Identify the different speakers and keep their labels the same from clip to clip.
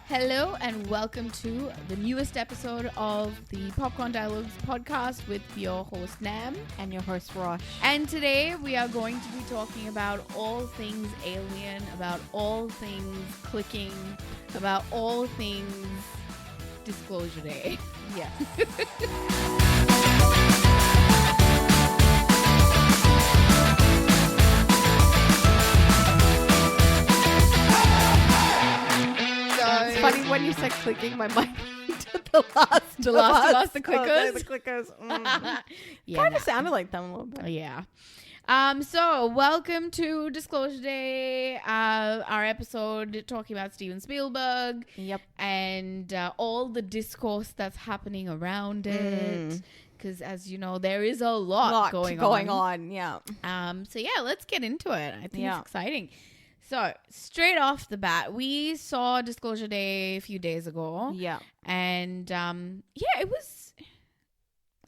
Speaker 1: Hello and welcome to the newest episode of the Popcorn Dialogues podcast with your host Nam
Speaker 2: and your host Rosh.
Speaker 1: And today we are going to be talking about all things alien, about all things clicking, about all things Disclosure Day.
Speaker 2: Yes. It's funny when you said clicking, my mind went to the last
Speaker 1: The Last of Us, the clickers.
Speaker 2: The clickers.
Speaker 1: Yeah,
Speaker 2: Kind of sounded like them a little bit.
Speaker 1: Yeah. So welcome to Disclosure Day, our episode talking about Steven Spielberg.
Speaker 2: Yep.
Speaker 1: And all the discourse that's happening around it. Because as you know, there is a lot going
Speaker 2: on. Yeah.
Speaker 1: So yeah, let's get into it. I think it's exciting. So straight off the bat, we saw Disclosure Day a few days ago.
Speaker 2: Yeah.
Speaker 1: And it was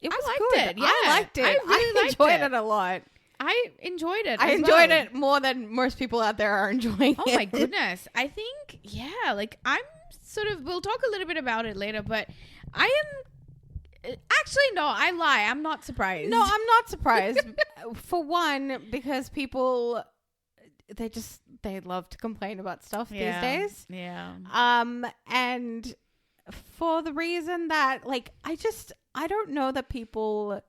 Speaker 2: It was
Speaker 1: I liked
Speaker 2: good.
Speaker 1: it. Yeah.
Speaker 2: I liked it. I enjoyed it a lot.
Speaker 1: I enjoyed it.
Speaker 2: I enjoyed it more than most people out there are enjoying it.
Speaker 1: Oh my goodness. I think, I'm sort of, we'll talk a little bit about it later, but I am, actually, no, I lie. I'm not surprised.
Speaker 2: No, I'm not surprised. For one, because people, they love to complain about stuff these days.
Speaker 1: Yeah.
Speaker 2: And for the reason that, I don't know that people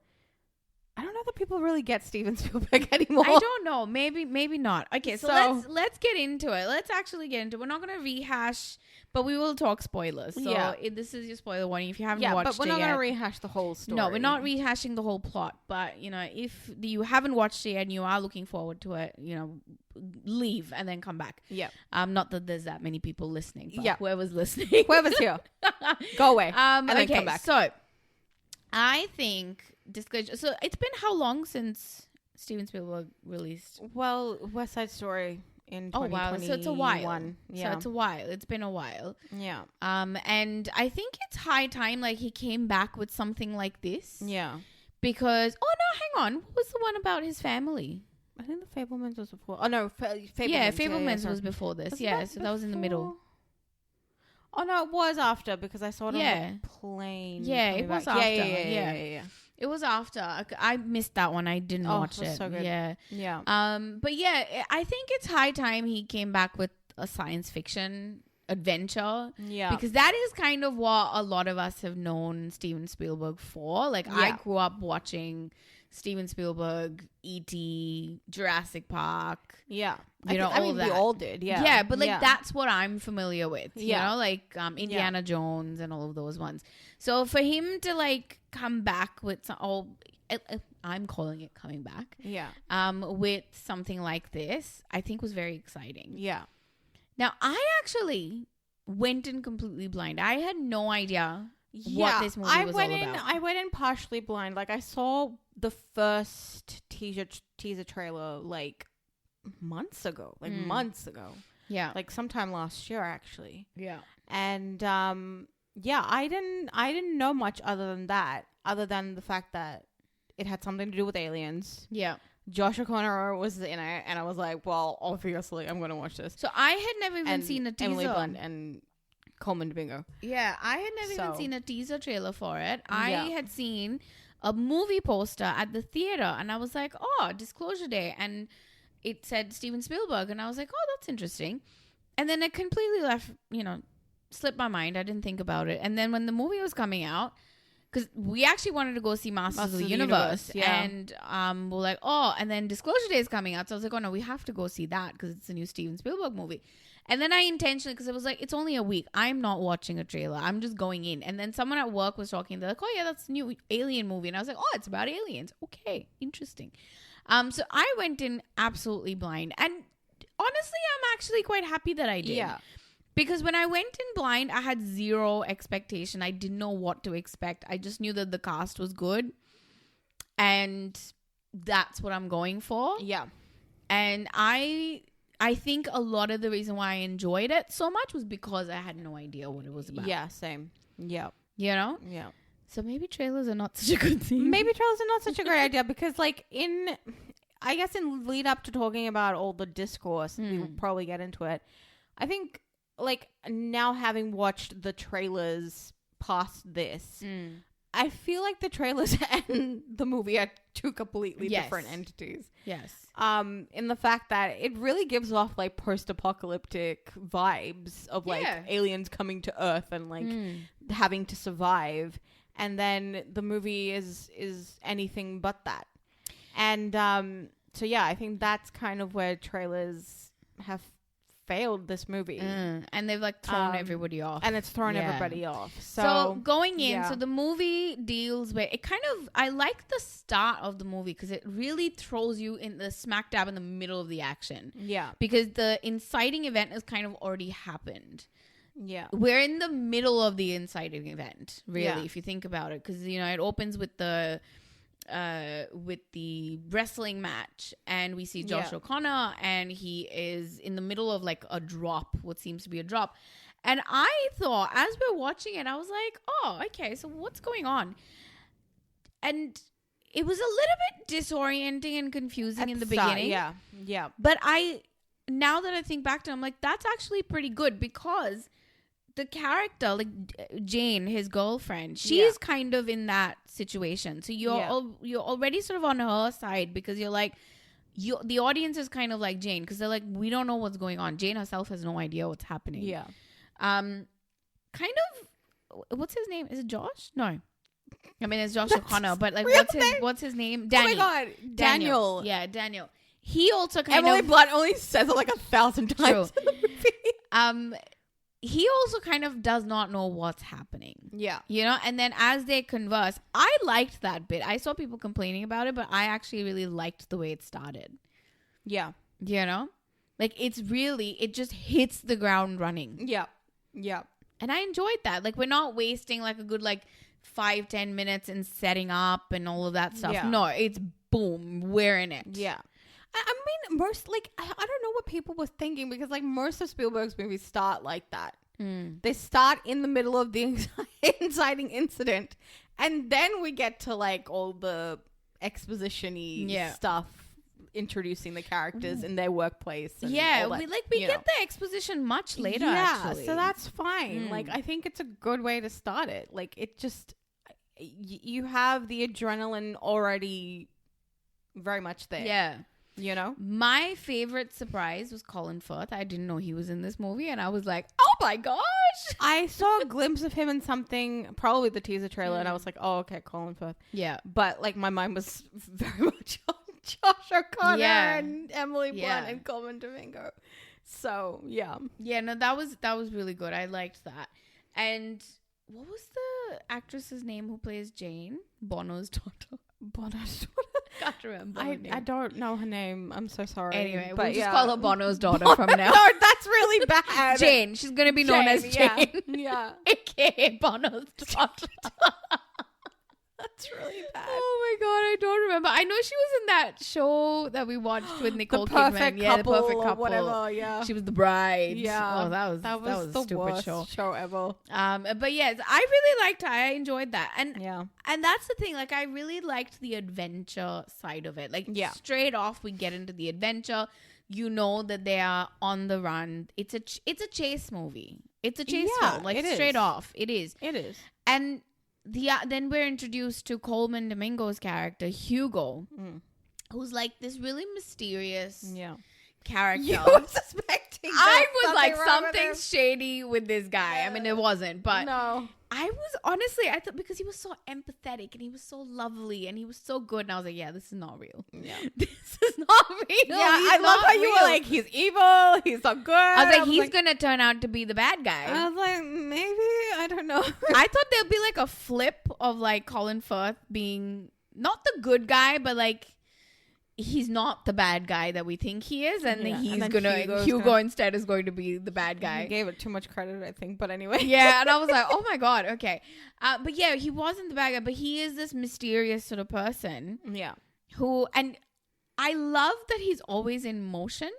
Speaker 2: really get Steven Spielberg anymore.
Speaker 1: I don't know. Maybe not. Okay, so let's get into it. Let's actually get into it. We're not going to rehash, but we will talk spoilers. So this is your spoiler warning if you haven't watched it yet.
Speaker 2: But we're not going to rehash the whole story.
Speaker 1: No, we're not rehashing the whole plot. But, if you haven't watched it and you are looking forward to it, leave and then come back.
Speaker 2: Yeah.
Speaker 1: Not that there's that many people listening, but whoever's listening.
Speaker 2: Whoever's here. Go away. And then come back.
Speaker 1: So I think Disclosure. So it's been how long since Steven Spielberg released?
Speaker 2: Well, West Side Story in 2021.
Speaker 1: Oh wow, so it's a while.
Speaker 2: Yeah.
Speaker 1: So it's a while. It's been a while.
Speaker 2: Yeah.
Speaker 1: And I think it's high time he came back with something like this.
Speaker 2: Yeah.
Speaker 1: Because hang on, what was the one about his family?
Speaker 2: I think the Fablemans was before. Oh no, Fablemans.
Speaker 1: Yeah, Fablemans was before this. That was in the middle.
Speaker 2: Oh no, it was after because I saw it on the plane.
Speaker 1: Yeah, it was after.
Speaker 2: Yeah.
Speaker 1: It was after. I missed that one. I didn't watch it.
Speaker 2: So good.
Speaker 1: Yeah.
Speaker 2: Yeah.
Speaker 1: But yeah, I think it's high time he came back with a science fiction adventure. Yeah. Because that is kind of what a lot of us have known Steven Spielberg for. I grew up watching Steven Spielberg, E.T., Jurassic Park.
Speaker 2: Yeah.
Speaker 1: I mean,
Speaker 2: we all did. Yeah.
Speaker 1: Yeah, but that's what I'm familiar with.
Speaker 2: Yeah.
Speaker 1: Indiana Jones and all of those ones. So for him to come back with I'm calling it coming back.
Speaker 2: Yeah.
Speaker 1: With something like this, I think was very exciting.
Speaker 2: Yeah.
Speaker 1: Now, I actually went in completely blind. I had no idea what this movie was all about.
Speaker 2: I went in partially blind. I saw the first teaser trailer months ago. Months ago.
Speaker 1: Yeah.
Speaker 2: Sometime last year actually.
Speaker 1: Yeah.
Speaker 2: And I didn't know much other than that. Other than the fact that it had something to do with aliens.
Speaker 1: Yeah.
Speaker 2: Josh O'Connor was in it, and I was like, well, obviously I'm going to watch this.
Speaker 1: So I had never even seen a teaser.
Speaker 2: Emily Blunt and Coleman Domingo.
Speaker 1: Yeah, I had never even seen a teaser trailer for it. I had seen a movie poster at the theater, and I was like, oh, Disclosure Day. And it said Steven Spielberg, and I was like, oh, that's interesting. And then it completely slipped my mind. I didn't think about it. And then when the movie was coming out, because we actually wanted to go see Masters of the Universe. And we're like, oh, and then Disclosure Day is coming out. So I was like, oh, no, we have to go see that because it's a new Steven Spielberg movie. And then I intentionally, because it was it's only a week. I'm not watching a trailer. I'm just going in. And then someone at work was talking. They're like, oh, yeah, that's a new alien movie. And I was like, oh, it's about aliens. Okay, interesting. So I went in absolutely blind. And honestly, I'm actually quite happy that I did.
Speaker 2: Yeah.
Speaker 1: Because when I went in blind, I had zero expectation. I didn't know what to expect. I just knew that the cast was good. And that's what I'm going for.
Speaker 2: Yeah.
Speaker 1: And I think a lot of the reason why I enjoyed it so much was because I had no idea what it was about.
Speaker 2: Yeah, same. Yeah.
Speaker 1: Yeah. So maybe trailers are not such a good thing.
Speaker 2: Maybe trailers are not such a great idea because in lead up to talking about all the discourse, we will probably get into it. I think like now having watched the trailers past this, I feel like the trailers and the movie are two completely different entities.
Speaker 1: Yes.
Speaker 2: In the fact that it really gives off like post-apocalyptic vibes of like aliens coming to Earth and like having to survive, and then the movie is anything but that. And so yeah, I think that's kind of where trailers have failed this movie,
Speaker 1: and they've like thrown everybody off,
Speaker 2: and it's thrown everybody off.
Speaker 1: So going in, so the movie deals with it. Kind of, I like the start of the movie because it really throws you in the smack dab in the middle of the action. Yeah, because the inciting event has kind of already happened. Yeah, we're in the middle of the inciting event, really, if you think about it, because you know it opens with the wrestling match, and we see Josh O'Connor, and he is in the middle of like a drop, what seems to be a drop. And I thought, as we're watching it, I was like, oh, okay, so what's going on? And it was a little bit disorienting and confusing in the beginning. Yeah. But now that I think back to it, I'm like, that's actually pretty good, because the character, like Jane, his girlfriend, she's kind of in that situation. So you're already sort of on her side, because you're like, the audience is kind of like Jane, because they're like, we don't know what's going on. Jane herself has no idea what's happening. Yeah. Kind of, what's his name? Is it Josh? No. I mean, it's Josh O'Connor, but like, what's his name? Danny. Oh my God. Daniel. Yeah, Daniel. He also kind
Speaker 2: Emily Blunt only says it like 1,000 times in the movie.
Speaker 1: He also kind of does not know what's happening. Yeah. You know, and then as they converse, I liked that bit. I saw people complaining about it, but I actually really liked the way it started. Yeah. You know? Like, it just hits the ground running. Yeah. Yeah. And I enjoyed that. Like, we're not wasting like a good like 5-10 minutes in setting up and all of that stuff. Yeah. No, it's boom, we're in it. Yeah.
Speaker 2: I mean, most, like, I don't know what people were thinking, because, like, most of Spielberg's movies start like that. They start in the middle of the inciting incident, and then we get to, like, all the exposition-y stuff, introducing the characters in their workplace. And all that,
Speaker 1: we get the exposition much later, actually.
Speaker 2: So that's fine. Like, I think it's a good way to start it. Like, it just, you have the adrenaline already very much there. Yeah. You know,
Speaker 1: my favorite surprise was Colin Firth. I didn't know he was in this movie, and I was like, oh my gosh.
Speaker 2: I saw a glimpse of him in something, probably the teaser trailer, and I was like, oh, okay, Colin Firth. Yeah. But like, my mind was very much on Josh O'Connor and Emily Blunt and Coleman Domingo. So yeah.
Speaker 1: Yeah, no, that was really good. I liked that. And what was the actress's name who plays Jane? Bono's daughter.
Speaker 2: Bono's daughter.
Speaker 1: Can't remember.
Speaker 2: I don't know her name. I'm so sorry.
Speaker 1: Anyway, we'll just call her Bono's daughter from now.
Speaker 2: No, that's really bad.
Speaker 1: Jane. She's gonna be known as Jane.
Speaker 2: Yeah.
Speaker 1: AKA Bono's daughter.
Speaker 2: That's really bad.
Speaker 1: Oh my God, I don't remember. I know she was in that show that we watched with Nicole
Speaker 2: Kidman.
Speaker 1: The Perfect Couple.
Speaker 2: Or whatever, yeah.
Speaker 1: She was the bride.
Speaker 2: Yeah.
Speaker 1: Oh, that was
Speaker 2: the
Speaker 1: a stupid
Speaker 2: worst
Speaker 1: show
Speaker 2: ever.
Speaker 1: But yes, I really liked it. I enjoyed that. And that's the thing. Like, I really liked the adventure side of it. Like, straight off, we get into the adventure. You know that they are on the run. It's a chase movie. It's a chase film. Like, straight off. It is.
Speaker 2: It is.
Speaker 1: And then we're introduced to Coleman Domingo's character, Hugo, who's like this really mysterious character.
Speaker 2: You were suspecting
Speaker 1: I was like, something's shady with this guy. I mean, it wasn't, but
Speaker 2: no.
Speaker 1: I was honestly, I thought, because he was so empathetic and he was so lovely and he was so good, and I was like, yeah, this is not real. Yeah. This is not real.
Speaker 2: Yeah, I love how you were like, he's evil, he's so good.
Speaker 1: I was like, he's gonna turn out to be the bad guy.
Speaker 2: I was like, maybe, I don't know.
Speaker 1: I thought there'd be like a flip of like Colin Firth being not the good guy, but like, he's not the bad guy that we think he is, and Hugo instead is going to be the bad guy.
Speaker 2: He gave it too much credit, I think, but anyway.
Speaker 1: Yeah, and I was like, oh my God, okay. But yeah, he wasn't the bad guy, but he is this mysterious sort of person. Yeah. And I love that he's always in motion.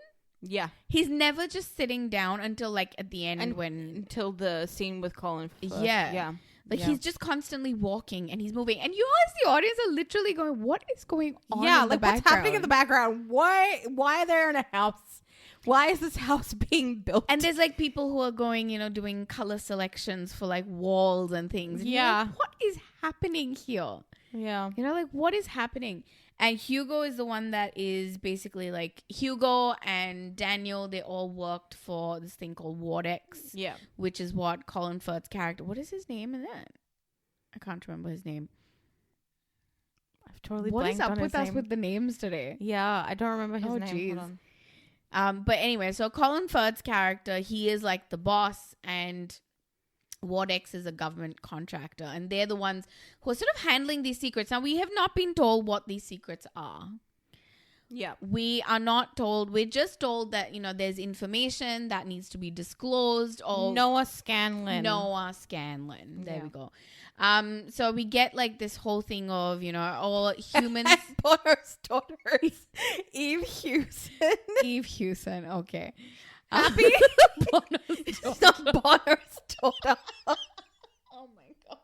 Speaker 1: Yeah. He's never just sitting down until like at the end
Speaker 2: until the scene with Colin Firth.
Speaker 1: Yeah. Yeah. Like, he's just constantly walking and he's moving. And you as the audience are literally going, what is going on in the background?
Speaker 2: What's happening in the background? Why are they in a house? Why is this house being built?
Speaker 1: And there's like people who are going, doing color selections for like walls and things. And
Speaker 2: yeah.
Speaker 1: What is happening here?
Speaker 2: Yeah.
Speaker 1: Like what is happening? And Hugo is the one that is basically like Hugo and Daniel. They all worked for this thing called Wardex.
Speaker 2: Yeah.
Speaker 1: Which is what Colin Firth's character. What is his name in that? I can't remember his name.
Speaker 2: I've totally
Speaker 1: What
Speaker 2: blanked
Speaker 1: is up
Speaker 2: on
Speaker 1: with
Speaker 2: his
Speaker 1: us
Speaker 2: name.
Speaker 1: with the names today?
Speaker 2: Yeah, I don't remember his name.
Speaker 1: Geez.
Speaker 2: Hold
Speaker 1: on. But anyway, so Colin Firth's character, he is like the boss, and Wardex is a government contractor, and they're the ones who are sort of handling these secrets. Now, we have not been told what these secrets are.
Speaker 2: Yeah.
Speaker 1: We are not told. We're just told that, there's information that needs to be disclosed.
Speaker 2: Noah Scanlon.
Speaker 1: There we go. So we get like this whole thing of, all humans.
Speaker 2: Bonner's daughter is Eve Hewson.
Speaker 1: Okay.
Speaker 2: Happy? It's not Bonner's daughter.
Speaker 1: Oh my God.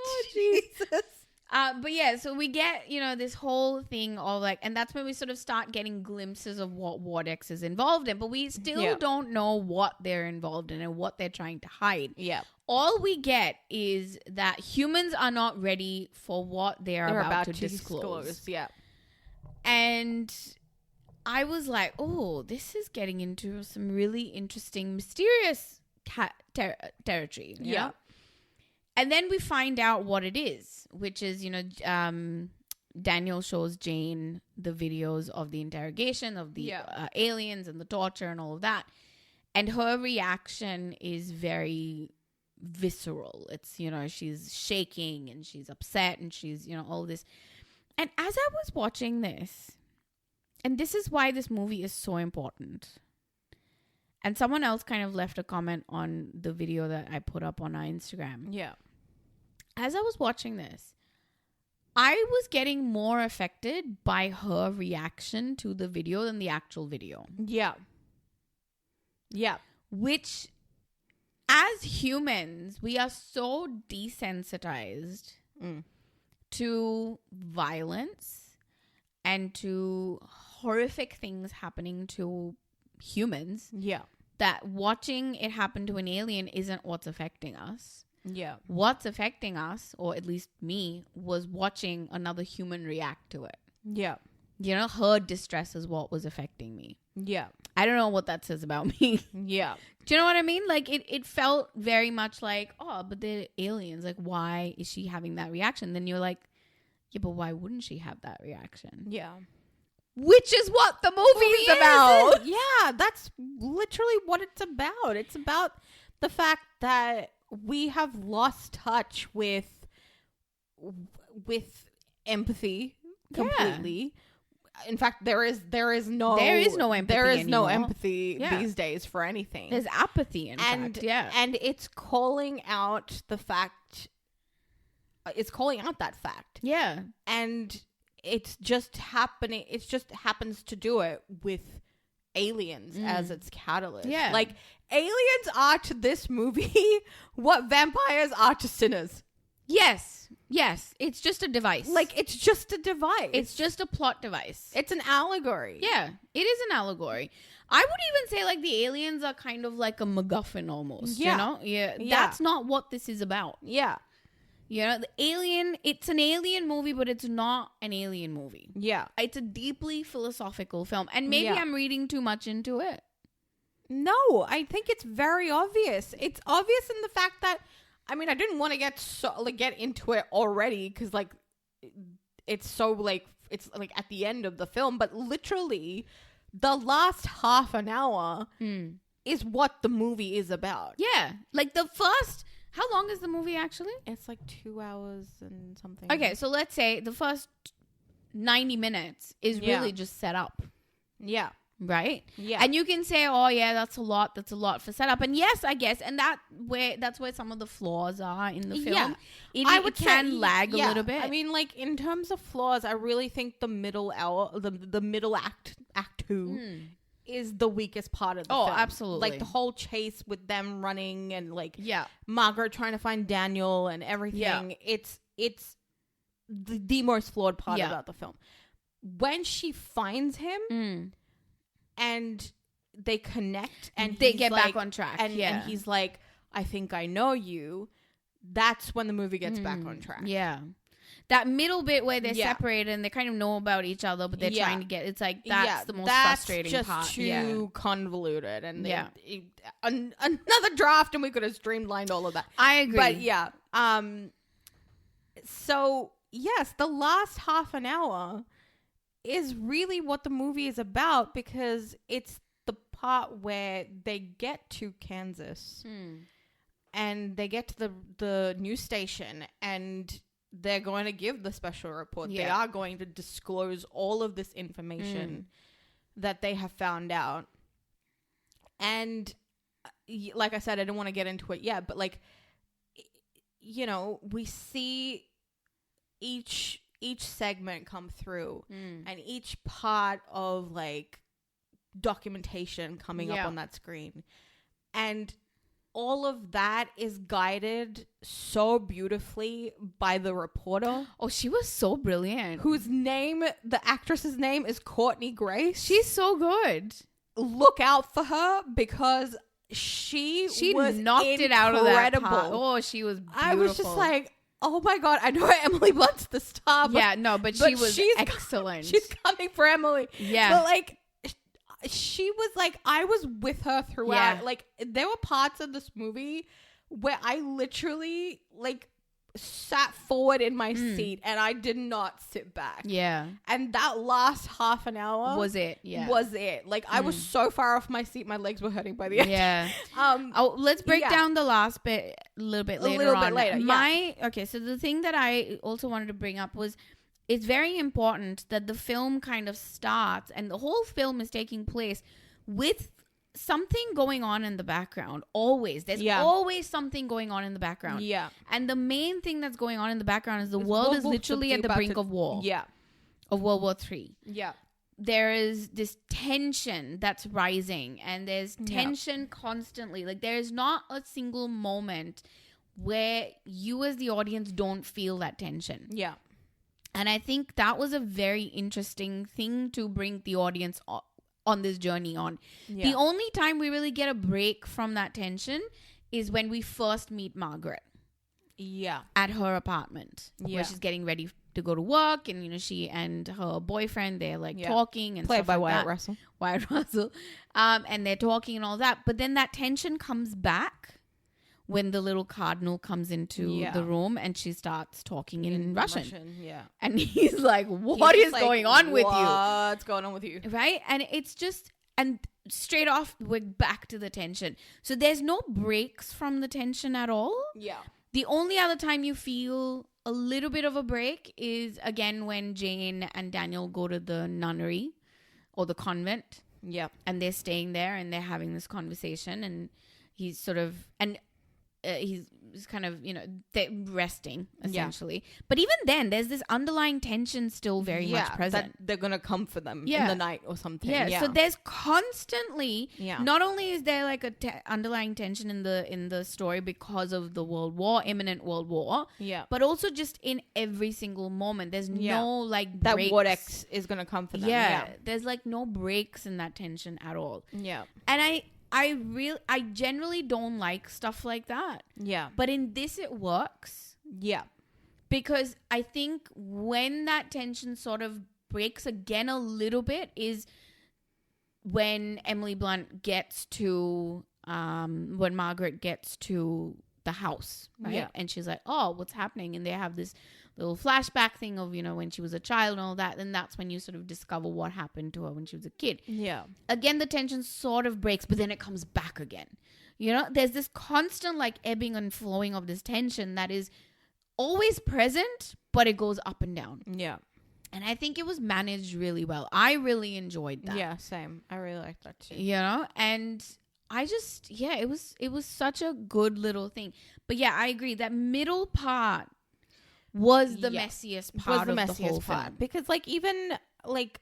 Speaker 1: Oh, Jesus. But yeah, so we get, this whole thing of like, and that's when we sort of start getting glimpses of what Wardex is involved in, but we still don't know what they're involved in and what they're trying to hide.
Speaker 2: Yeah.
Speaker 1: All we get is that humans are not ready for what they're about to disclose.
Speaker 2: Yeah.
Speaker 1: And I was like, oh, this is getting into some really interesting, mysterious territory.
Speaker 2: Yeah.
Speaker 1: And then we find out what it is, which is, Daniel shows Jane the videos of the interrogation of the aliens and the torture and all of that. And her reaction is very visceral. It's, she's shaking and she's upset and she's, all this. And as I was watching this, and this is why this movie is so important. And someone else kind of left a comment on the video that I put up on our Instagram.
Speaker 2: Yeah.
Speaker 1: As I was watching this, I was getting more affected by her reaction to the video than the actual video.
Speaker 2: Yeah. Yeah.
Speaker 1: Which, as humans, we are so desensitized to violence and to horrific things happening to humans.
Speaker 2: Yeah.
Speaker 1: That watching it happen to an alien isn't what's affecting us.
Speaker 2: Yeah.
Speaker 1: What's affecting us, or at least me, was watching another human react to it.
Speaker 2: Yeah.
Speaker 1: Her distress is what was affecting me.
Speaker 2: Yeah.
Speaker 1: I don't know what that says about me.
Speaker 2: Yeah.
Speaker 1: Do you know what I mean? Like, it felt very much like, oh, but they're aliens. Like, why is she having that reaction? Then you're like, yeah, but why wouldn't she have that reaction?
Speaker 2: Yeah.
Speaker 1: Which is what the movie is about.
Speaker 2: Yeah, that's literally what it's about. It's about the fact that we have lost touch with empathy completely. Yeah. In fact, there is no empathy these days for anything.
Speaker 1: There's apathy in fact. Yeah.
Speaker 2: And it's calling out the fact. It's calling out that fact.
Speaker 1: Yeah.
Speaker 2: And it's just happening. It just happens to do it with aliens as its catalyst.
Speaker 1: Yeah.
Speaker 2: Like, aliens are to this movie what vampires are to sinners.
Speaker 1: Yes. It's just a device.
Speaker 2: Like, it's just a device.
Speaker 1: It's just a plot device.
Speaker 2: It's an allegory.
Speaker 1: Yeah, it is an allegory. I would even say, like, the aliens are kind of like a MacGuffin almost, Yeah. That's not what this is about.
Speaker 2: Yeah.
Speaker 1: The alien, it's an alien movie, but it's not an alien movie.
Speaker 2: Yeah.
Speaker 1: It's a deeply philosophical film. And maybe I'm reading too much into it.
Speaker 2: No, I think it's very obvious. It's obvious in the fact that, I mean, I didn't want to get into it already because, like, it's so, like, it's, like, at the end of the film. But literally, the last half an hour is what the movie is about.
Speaker 1: Yeah. Like, the first... How long is the movie actually?
Speaker 2: It's like 2 hours and something.
Speaker 1: Okay, so let's say the first 90 minutes is really just set up.
Speaker 2: Yeah.
Speaker 1: Right?
Speaker 2: Yeah.
Speaker 1: And you can say, oh yeah, that's a lot for setup. And yes, I guess, and that's where some of the flaws are in the film.
Speaker 2: Yeah.
Speaker 1: It can lag a little bit.
Speaker 2: I mean, like, in terms of flaws, I really think the middle hour, the middle act 2 is the weakest part of the film.
Speaker 1: Absolutely.
Speaker 2: Like, the whole chase with them running and, like, Margaret trying to find Daniel and everything. Yeah. It's the most flawed part about the film. When she finds him and they connect and
Speaker 1: they get back on track.
Speaker 2: And he's like, I think I know you. That's when the movie gets back on track.
Speaker 1: Yeah. That middle bit where they're separated and they kind of know about each other, but they're trying to get, it's like, that's the most frustrating part.
Speaker 2: That's just too convoluted. And another draft and we could have streamlined all of that.
Speaker 1: I agree.
Speaker 2: But yeah. So yes, the last half an hour is really what the movie is about, because it's the part where they get to Kansas and they get to the news station and they're going to give the special report. They are going to disclose all of this information that they have found out. And like I said, I don't want to get into it yet, but like, you know, we see each segment come through and each part of like documentation coming up on that screen. And all of that is guided so beautifully by the reporter.
Speaker 1: Oh, she was so brilliant.
Speaker 2: Whose name, the actress's name is Courtney Grace.
Speaker 1: She's so good.
Speaker 2: Look out for her, because she was
Speaker 1: knocked
Speaker 2: incredible.
Speaker 1: It out of that part. Oh, she was beautiful.
Speaker 2: I was just like, oh my God, I know Emily Blunt's the star.
Speaker 1: But she's excellent.
Speaker 2: She's coming for Emily.
Speaker 1: Yeah.
Speaker 2: But like, she was like, I was with her throughout. Like, there were parts of this movie where I literally like sat forward in my seat and I did not sit back.
Speaker 1: Yeah.
Speaker 2: And that last half an hour
Speaker 1: was it. Yeah.
Speaker 2: Was it. Like, I was so far off my seat, my legs were hurting by the end.
Speaker 1: Yeah. Let's break down the last bit a little bit later. Okay, so the thing that I also wanted to bring up was, it's very important that the film kind of starts, and the whole film is taking place with something going on in the background. Always. There's always something going on in the background.
Speaker 2: Yeah.
Speaker 1: And the main thing that's going on in the background is the world is literally at the brink of war.
Speaker 2: Yeah.
Speaker 1: Of World War III.
Speaker 2: Yeah.
Speaker 1: There is this tension that's rising, and there's tension constantly. Like, there's not a single moment where you as the audience don't feel that tension.
Speaker 2: Yeah.
Speaker 1: And I think that was a very interesting thing to bring the audience on this journey on. Yeah. The only time we really get a break from that tension is when we first meet Margaret.
Speaker 2: Yeah.
Speaker 1: At her apartment. Yeah. Where she's getting ready to go to work, and, you know, she and her boyfriend, they're like talking and
Speaker 2: played
Speaker 1: stuff
Speaker 2: by
Speaker 1: like
Speaker 2: Wyatt
Speaker 1: Russell. And they're talking and all that. But then that tension comes back when the little cardinal comes into the room and she starts talking in Russian. Yeah. And he's like, what is going on with you?
Speaker 2: What's going on with you?
Speaker 1: Right? And it's just, and straight off, we're back to the tension. So there's no breaks from the tension at all.
Speaker 2: Yeah.
Speaker 1: The only other time you feel a little bit of a break is, again, when Jane and Daniel go to the nunnery or the convent.
Speaker 2: Yeah.
Speaker 1: And they're staying there and they're having this conversation, and he's sort of, and he's kind of, you know, they're resting essentially. Yeah. But even then, there's this underlying tension still very much present.
Speaker 2: That they're gonna come for them in the night or something.
Speaker 1: Yeah. So there's constantly, not only is there like a underlying tension in the story because of the imminent world war. Yeah. But also just in every single moment, there's no like breaks.
Speaker 2: That what X is gonna come for them.
Speaker 1: Yeah. There's like no breaks in that tension at all.
Speaker 2: Yeah.
Speaker 1: And I generally don't like stuff like that.
Speaker 2: Yeah.
Speaker 1: But in this, it works.
Speaker 2: Yeah.
Speaker 1: Because I think when that tension sort of breaks again a little bit is when Emily Blunt gets to, when Margaret gets to the house, right? Yeah. And she's like, oh, what's happening? And they have this little flashback thing of, you know, when she was a child and all that. And that's when you sort of discover what happened to her when she was a kid.
Speaker 2: Yeah.
Speaker 1: Again, the tension sort of breaks, but then it comes back again. You know, there's this constant like ebbing and flowing of this tension that is always present, but it goes up and down.
Speaker 2: Yeah.
Speaker 1: And I think it was managed really well. I really enjoyed that.
Speaker 2: Yeah, same. I really liked that too.
Speaker 1: You know, and I just, it was such a good little thing. But yeah, I agree. That middle part was the messiest part of the whole film.
Speaker 2: Because like even like,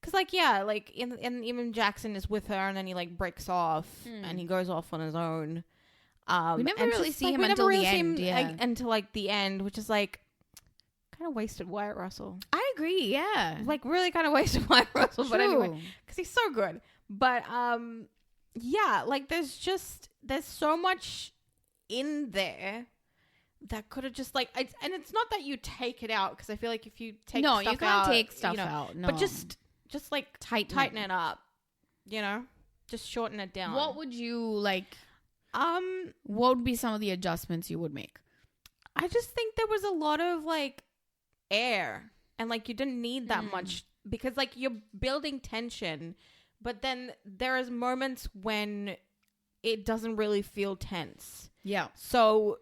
Speaker 2: because like like and even Jackson is with her, and then he like breaks off and he goes off on his own.
Speaker 1: We never really see him until the end.
Speaker 2: Until like the end, which is like kind of wasted Wyatt Russell.
Speaker 1: I I agree. Yeah.
Speaker 2: Like, really kind of wasted my Russell, but anyway, because he's so good. But, yeah, like, there's so much in there that could have just, like, and it's not that you take it out, because I feel like if you take stuff out... No, you can't take stuff out, no. But just like, tighten it up, you know? Just shorten it down.
Speaker 1: What would you, like... what would be some of the adjustments you would make?
Speaker 2: I just think there was a lot of, like, air, and, like, you didn't need that much, because, like, you're building tension, but then there is moments when it doesn't really feel tense.
Speaker 1: Yeah.
Speaker 2: So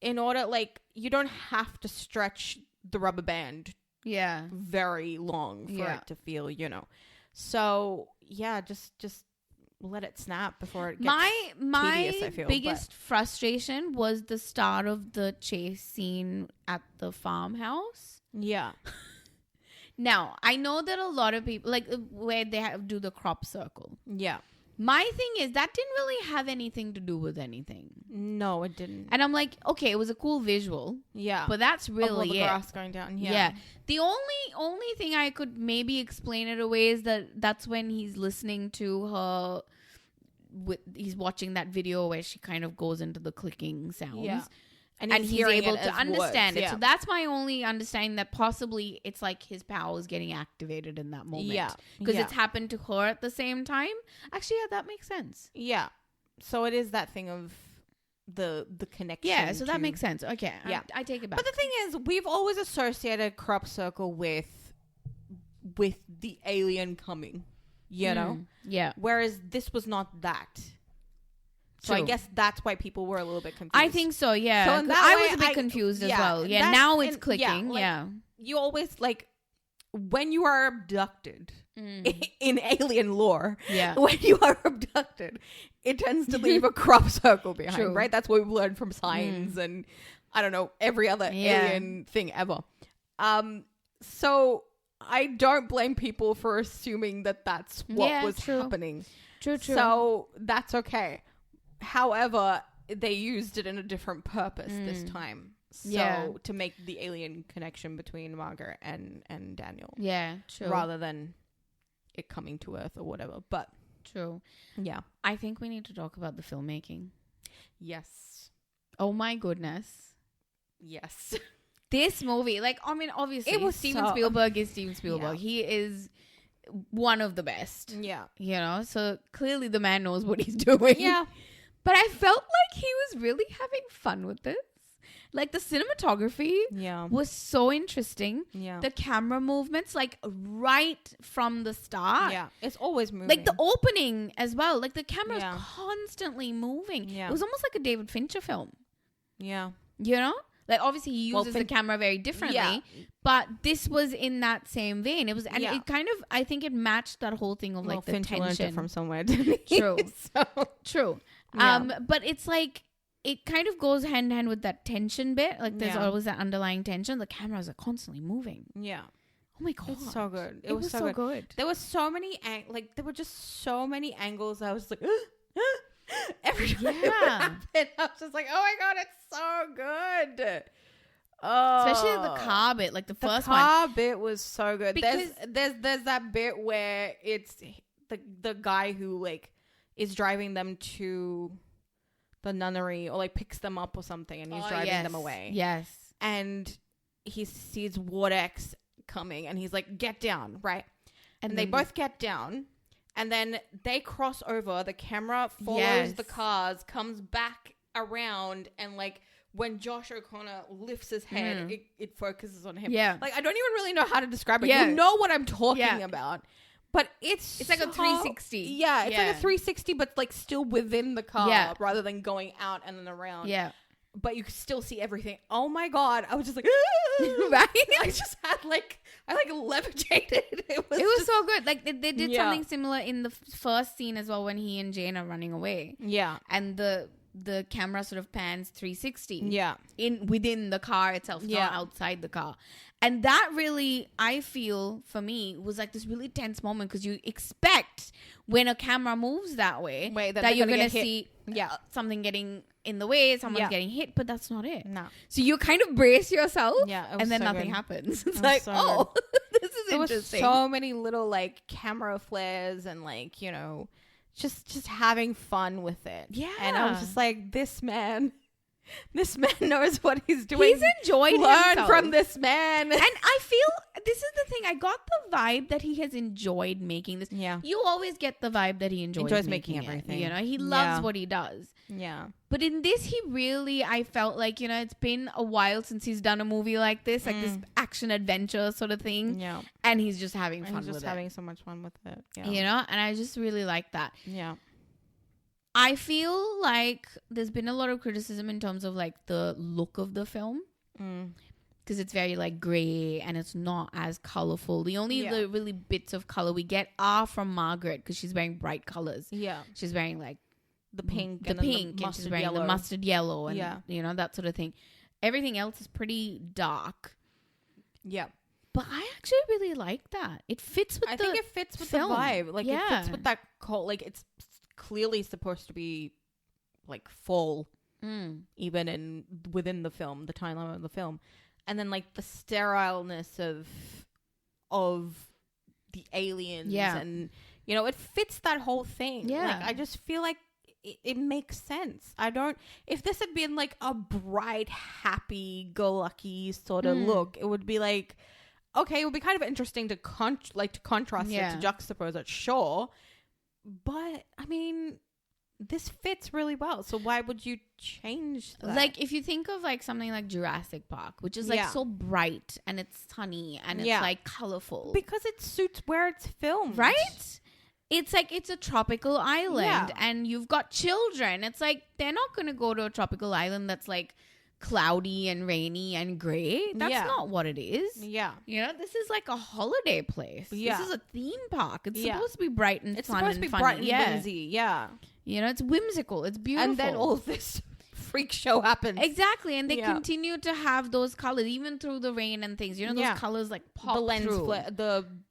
Speaker 2: in order, like, you don't have to stretch the rubber band very long for it to feel, you know. So yeah, just let it snap before it gets tedious, I feel.
Speaker 1: My biggest frustration was the start of the chase scene at the farmhouse.
Speaker 2: Yeah.
Speaker 1: Now, I know that a lot of people, like, where they do the crop circle.
Speaker 2: Yeah.
Speaker 1: My thing is, that didn't really have anything to do with anything.
Speaker 2: No, it didn't.
Speaker 1: And I'm like, okay, it was a cool visual.
Speaker 2: Yeah.
Speaker 1: But that's really
Speaker 2: the grass going down.
Speaker 1: Yeah. The only thing I could maybe explain it away is that's when he's listening to her... he's watching that video where she kind of goes into the clicking sounds. Yeah. And he's able to understand it. So that's my only understanding, that possibly it's like his power is getting activated in that moment. Yeah. Because it's happened to her at the same time. Actually, yeah, that makes sense.
Speaker 2: Yeah. So it is that thing of the connection.
Speaker 1: Yeah, so that makes sense. Okay. Yeah. I take it back.
Speaker 2: But the thing is, we've always associated crop circle with the alien coming, you know?
Speaker 1: Yeah.
Speaker 2: Whereas this was not that. So I guess that's why people were a little bit confused.
Speaker 1: I think so, yeah. So I was a bit confused as well. Yeah, now it's clicking. Yeah.
Speaker 2: You always, like, when you are abducted, in alien lore, when you are abducted, it tends to leave a crop circle behind, right? That's what we've learned from science and, I don't know, every other alien thing ever. So I don't blame people for assuming that that's what was happening. True. So that's okay. However, they used it in a different purpose this time. So to make the alien connection between Margaret and Daniel.
Speaker 1: Yeah, true.
Speaker 2: Rather than it coming to Earth or whatever. But
Speaker 1: true.
Speaker 2: Yeah.
Speaker 1: I think we need to talk about the filmmaking.
Speaker 2: Yes.
Speaker 1: Oh my goodness.
Speaker 2: Yes.
Speaker 1: This movie, like, I mean, obviously, Steven Spielberg is Steven Spielberg. Yeah. He is one of the best. Yeah. You know, so clearly the man knows what he's doing. Yeah. But I felt like he was really having fun with this. Like, the cinematography was so interesting. Yeah. The camera movements, like, right from the start.
Speaker 2: Yeah. It's always moving.
Speaker 1: Like, the opening as well. Like, the camera is constantly moving. Yeah. It was almost like a David Fincher film.
Speaker 2: Yeah.
Speaker 1: You know? Like, obviously, he uses the camera very differently. But this was in that same vein. It was, and it kind of, I think it matched that whole thing of, like, the
Speaker 2: Fincher
Speaker 1: tension.
Speaker 2: Learned it from somewhere.
Speaker 1: True. True. Yeah. But it's like, it kind of goes hand in hand with that tension bit. Like, there's always that underlying tension. The cameras are constantly moving.
Speaker 2: Yeah.
Speaker 1: Oh my God.
Speaker 2: It's so good. It was so good. There was so many, there were just so many angles. I was like, every time it happened, I was just like, oh my God, it's so good. Oh.
Speaker 1: Especially the car bit, like the first one.
Speaker 2: The car bit was so good. Because there's that bit where it's the guy who, like, is driving them to the nunnery, or like picks them up or something, and he's driving them away.
Speaker 1: Yes.
Speaker 2: And he sees Wardex coming, and he's like, get down, right? And they both get down, and then they cross over. The camera follows the cars, comes back around, and, like, when Josh O'Connor lifts his head, it focuses on him. Yeah. Like, I don't even really know how to describe it. Yeah. You know what I'm talking about. But it's
Speaker 1: like a 360.
Speaker 2: Yeah, it's like a 360, but, like, still within the car rather than going out and then around. Yeah. But you still see everything. Oh my God. I was just like, right? I just had, like, I levitated. It
Speaker 1: was so good. Like, they did something similar in the first scene as well, when he and Jane are running away. Yeah. And the camera sort of pans 360. Yeah. Within the car itself, not outside the car. And that really, I feel, for me, was like this really tense moment, because you expect when a camera moves that way that you're going to see... something getting in the way, someone's getting hit, but that's not it.
Speaker 2: No.
Speaker 1: So you kind of brace yourself, and then
Speaker 2: so
Speaker 1: nothing
Speaker 2: good.
Speaker 1: happens. It's like, oh, this is
Speaker 2: there
Speaker 1: interesting.
Speaker 2: There was so many little like camera flares and like, you know, just having fun with it.
Speaker 1: Yeah.
Speaker 2: And I was just like, this man knows what he's doing.
Speaker 1: He's enjoyed
Speaker 2: Learn
Speaker 1: himself.
Speaker 2: from this man.
Speaker 1: And I feel this is the thing. I got the vibe that he has enjoyed making this.
Speaker 2: Yeah.
Speaker 1: You always get the vibe that he enjoys making
Speaker 2: everything.
Speaker 1: You know, he loves what he does.
Speaker 2: Yeah.
Speaker 1: But in this, he really, I felt like, you know, it's been a while since he's done a movie like this, like this action adventure sort of thing.
Speaker 2: Yeah.
Speaker 1: And he's just having fun with it.
Speaker 2: He's just having so much fun with it. Yeah.
Speaker 1: You know, and I just really like that.
Speaker 2: Yeah.
Speaker 1: I feel like there's been a lot of criticism in terms of like the look of the film. Because it's very like grey and it's not as colorful. The only the really bits of color we get are from Margaret because she's wearing bright colors.
Speaker 2: Yeah.
Speaker 1: She's wearing like
Speaker 2: the pink
Speaker 1: and she's wearing the mustard yellow and you know, that sort of thing. Everything else is pretty dark.
Speaker 2: Yeah.
Speaker 1: But I actually really like that. It fits with
Speaker 2: I think it fits with
Speaker 1: film.
Speaker 2: the vibe. Like it fits with that like it's clearly supposed to be like fall even within the film, the timeline of the film. And then like the sterileness of the aliens and you know, it fits that whole thing.
Speaker 1: Yeah.
Speaker 2: Like I just feel like it makes sense. If this had been like a bright, happy go lucky sort of look, it would be like, okay, it would be kind of interesting to contrast it, to juxtapose it, sure. But I mean, this fits really well. So why would you change that? Like
Speaker 1: if you think of like something like Jurassic Park, which is like so bright and it's sunny and it's like colorful.
Speaker 2: Because it suits where it's filmed.
Speaker 1: Right? It's like it's a tropical island and you've got children. It's like they're not going to go to a tropical island that's like cloudy and rainy and gray. That's not what it is.
Speaker 2: Yeah.
Speaker 1: You know, this is like a holiday place.
Speaker 2: Yeah.
Speaker 1: This is a theme park. It's supposed to be bright and
Speaker 2: it's
Speaker 1: fun
Speaker 2: supposed
Speaker 1: and
Speaker 2: to be
Speaker 1: funny.
Speaker 2: bright and whimsy. Yeah.
Speaker 1: You know, it's whimsical. It's beautiful.
Speaker 2: And then all this freak show happens.
Speaker 1: Exactly. And they continue to have those colors even through the rain and things. You know, those colors like pop
Speaker 2: the lens
Speaker 1: through.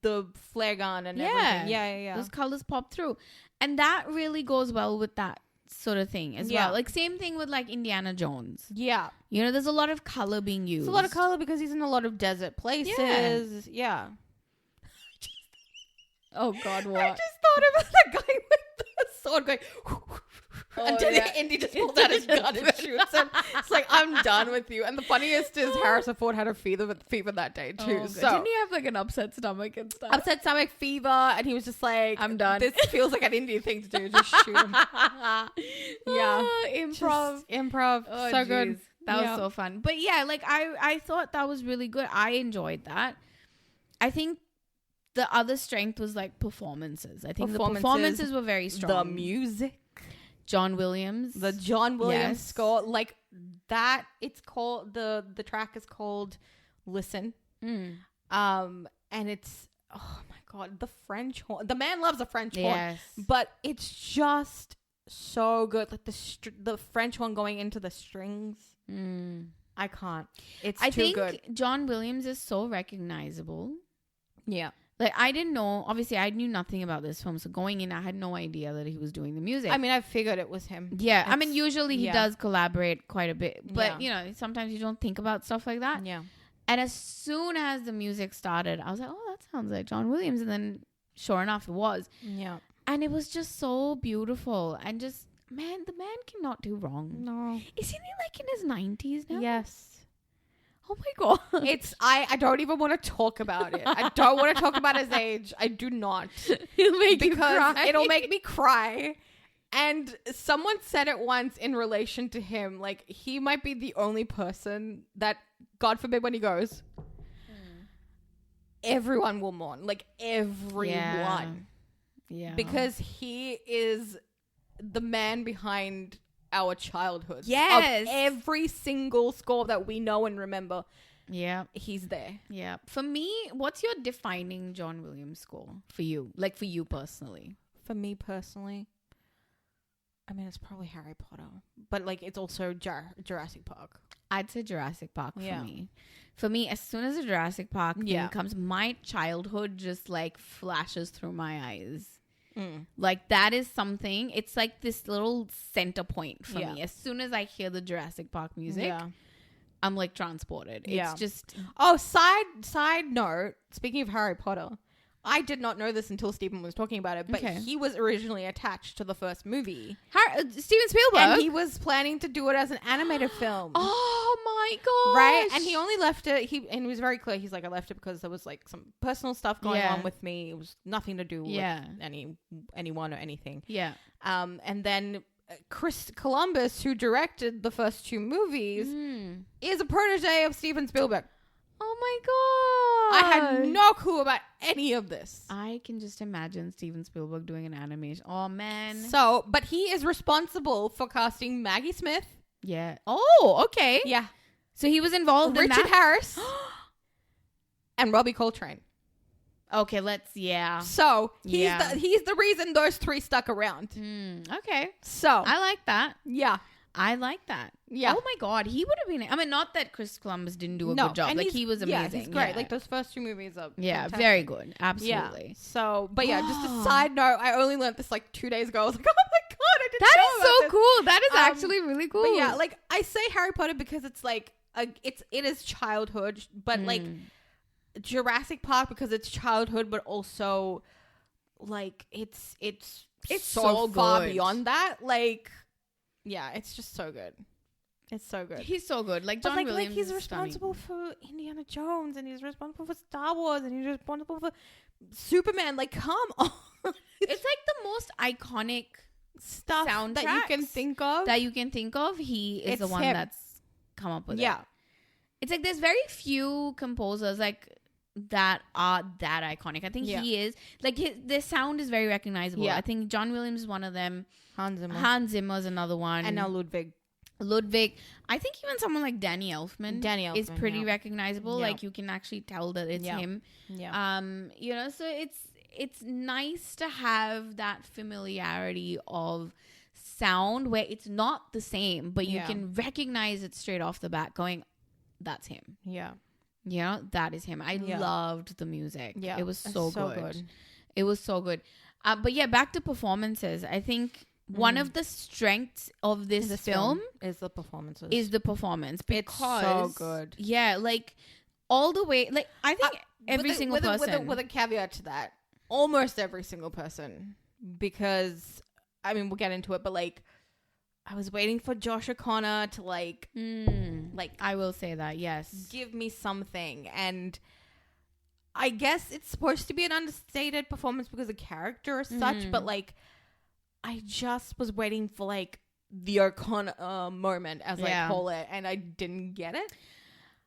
Speaker 2: The flare gun and everything. Yeah.
Speaker 1: Those colors pop through. And that really goes well with that sort of thing as well. Like same thing with like Indiana Jones.
Speaker 2: Yeah.
Speaker 1: You know, there's a lot of color being used.
Speaker 2: It's a lot of color because he's in a lot of desert places. Yeah. Oh God, what?
Speaker 1: I just thought about the guy with the sword going
Speaker 2: until Indy just pulls out his gun and shoots him. It's like, I'm done with you. And the funniest is Harrison Ford had a fever that day too. So
Speaker 1: didn't he have like an upset stomach and stuff?
Speaker 2: Upset stomach, fever, and he was just like,
Speaker 1: I'm done.
Speaker 2: This feels like an Indy thing to do. Just shoot him. Improv.
Speaker 1: Oh,
Speaker 2: so good.
Speaker 1: That was so fun. But yeah, like I thought that was really good. I enjoyed that. I think the other strength was like performances. I think the performances were very strong.
Speaker 2: The music.
Speaker 1: John Williams.
Speaker 2: The John Williams score. Like that, it's called, the track is called Listen. And it's, oh my God, the French horn. The man loves a French horn. But it's just so good. Like the French horn going into the strings. I can't. It's too good. I think
Speaker 1: John Williams is so recognizable.
Speaker 2: Yeah.
Speaker 1: Like, I didn't know, obviously, I knew nothing about this film. So going in, I had no idea that he was doing the music.
Speaker 2: I mean, I figured it was him.
Speaker 1: Yeah. I mean, usually he does collaborate quite a bit. But, you know, sometimes you don't think about stuff like that.
Speaker 2: Yeah.
Speaker 1: And as soon as the music started, I was like, oh, that sounds like John Williams. And then, sure enough, it was.
Speaker 2: Yeah.
Speaker 1: And it was just so beautiful. And just, man, the man cannot do wrong.
Speaker 2: No.
Speaker 1: Isn't he like in his 90s now?
Speaker 2: Yes.
Speaker 1: Oh my God.
Speaker 2: It's I don't even want to talk about it. I don't want to talk about his age. I do not.
Speaker 1: It'll make you cry.
Speaker 2: It'll make me cry. And someone said it once in relation to him, like he might be the only person that, God forbid, when he goes, everyone will mourn. Like everyone.
Speaker 1: Yeah.
Speaker 2: Because he is the man behind our childhood.
Speaker 1: Yes.
Speaker 2: Of every single score that we know and remember.
Speaker 1: Yeah.
Speaker 2: He's there.
Speaker 1: Yeah. For me, what's your defining John Williams score for you? Like for you personally?
Speaker 2: For me personally, I mean, it's probably Harry Potter. But like it's also Jurassic Park.
Speaker 1: I'd say Jurassic Park for me. For me, as soon as the Jurassic Park thing comes, my childhood just like flashes through my eyes. Like, that is something. It's like this little center point for me. As soon as I hear the Jurassic Park music, I'm like transported. It's just...
Speaker 2: Oh, side note, speaking of Harry Potter, I did not know this until Steven was talking about it, but he was originally attached to the first movie.
Speaker 1: Steven Spielberg?
Speaker 2: And he was planning to do it as an animated film.
Speaker 1: Oh my gosh.
Speaker 2: Right? And he only left it, and he was very clear, he's like, I left it because there was like some personal stuff going on with me. It was nothing to do with anyone or anything.
Speaker 1: Yeah.
Speaker 2: And then Chris Columbus, who directed the first two movies, is a protege of Steven Spielberg.
Speaker 1: Oh my god.
Speaker 2: I had no clue about any of this.
Speaker 1: I can just imagine Steven Spielberg doing an animation. Oh man.
Speaker 2: So, but he is responsible for casting Maggie Smith.
Speaker 1: Yeah. Oh, okay.
Speaker 2: Yeah.
Speaker 1: So he was involved in that.
Speaker 2: Richard Harris. And Robbie Coltrane.
Speaker 1: Okay,
Speaker 2: So, he's the reason those three stuck around.
Speaker 1: Okay.
Speaker 2: So.
Speaker 1: I like that.
Speaker 2: Yeah.
Speaker 1: I like that.
Speaker 2: Yeah.
Speaker 1: Oh my god, he would have been... I mean, not that Chris Columbus didn't do a good job. Like, he was amazing.
Speaker 2: Yeah, he's great. Like, those first two movies are fantastic.
Speaker 1: Very good. Absolutely.
Speaker 2: Yeah. So, but yeah, just a side note, I only learned this like 2 days ago. I was like, oh my god, I didn't know
Speaker 1: that is so
Speaker 2: this.
Speaker 1: cool. That is actually really cool.
Speaker 2: But yeah, like, I say Harry Potter because it's like, it is childhood, but like, Jurassic Park because it's childhood, but also, like, it's so far beyond that. Like, yeah, it's just so good. It's so good.
Speaker 1: He's so good. Like, John Williams,
Speaker 2: like he's responsible for Indiana Jones, and he's responsible for Star Wars, and he's responsible for Superman. Like, come on.
Speaker 1: It's like the most iconic
Speaker 2: stuff that you can think of.
Speaker 1: He is the one that's come up with it.
Speaker 2: Yeah.
Speaker 1: It's like there's very few composers like that are that iconic. I think he is. Like, the sound is very recognizable. Yeah. I think John Williams is one of them. Hans Zimmer is another one.
Speaker 2: And now Ludwig.
Speaker 1: I think even someone like Danny Elfman is pretty recognizable. Yeah. Like, you can actually tell that it's him.
Speaker 2: Yeah.
Speaker 1: You know, so it's nice to have that familiarity of sound where it's not the same, but you can recognize it straight off the bat going, that's him.
Speaker 2: Yeah.
Speaker 1: You know, that is him. I loved the music. Yeah. It was so good. It was so good. But yeah, back to performances. I think one of the strengths of this film
Speaker 2: is the performances.
Speaker 1: Because
Speaker 2: it's so good.
Speaker 1: Yeah, like all the way. Like, I think every single person.
Speaker 2: With a caveat to that, almost every single person. Because, I mean, we'll get into it, but like, I was waiting for Josh O'Connor to like,
Speaker 1: I will say that, yes,
Speaker 2: give me something. And I guess it's supposed to be an understated performance because of character as such, but like, I just was waiting for like the O'Connor moment, as I call it, and I didn't get it.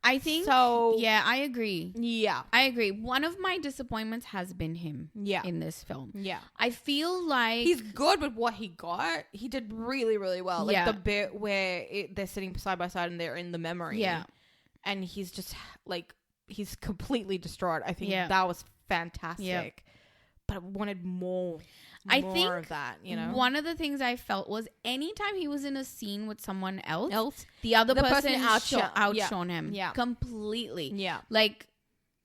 Speaker 1: I think so. Yeah, I agree.
Speaker 2: Yeah,
Speaker 1: I agree. One of my disappointments has been him. Yeah, in this film.
Speaker 2: Yeah,
Speaker 1: I feel like
Speaker 2: he's good with what he got. He did really, really well. Like the bit where they're sitting side by side and they're in the memory. Yeah, and he's just like he's completely distraught. I think that was fantastic. Yeah. But I wanted more. I think of that, you know,
Speaker 1: one of the things I felt was anytime he was in a scene with someone else, the other person outshone him completely. Yeah. Like,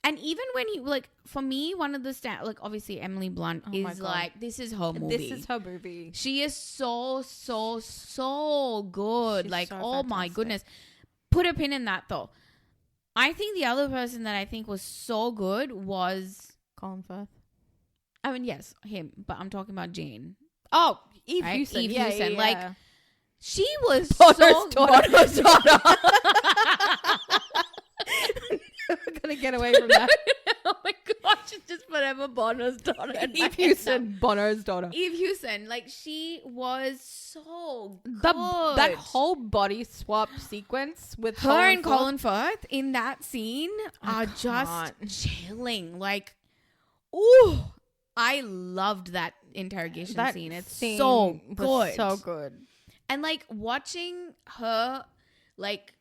Speaker 1: and even when he, like, for me, one of the like, obviously Emily Blunt is like, this is her movie.
Speaker 2: This is her movie.
Speaker 1: She is so good. She's like, so oh fantastic. My goodness. Put a pin in that though. I think the other person that I think was so good was
Speaker 2: Colin Firth.
Speaker 1: I mean, yes, him, but I'm talking about Jane.
Speaker 2: Oh, Eve Hewson.
Speaker 1: Eve Hewson. Like, she was
Speaker 2: Bono's daughter. I'm going to get away from that.
Speaker 1: Oh my gosh, it's just forever Bono's daughter.
Speaker 2: Eve Hewson, Bono's daughter.
Speaker 1: Eve Hewson. Like, she was so good.
Speaker 2: That whole body swap sequence with
Speaker 1: her and Colin Firth in that scene are just chilling. Like, ooh. I loved that interrogation scene. It's so good.
Speaker 2: So good.
Speaker 1: And like watching her, like,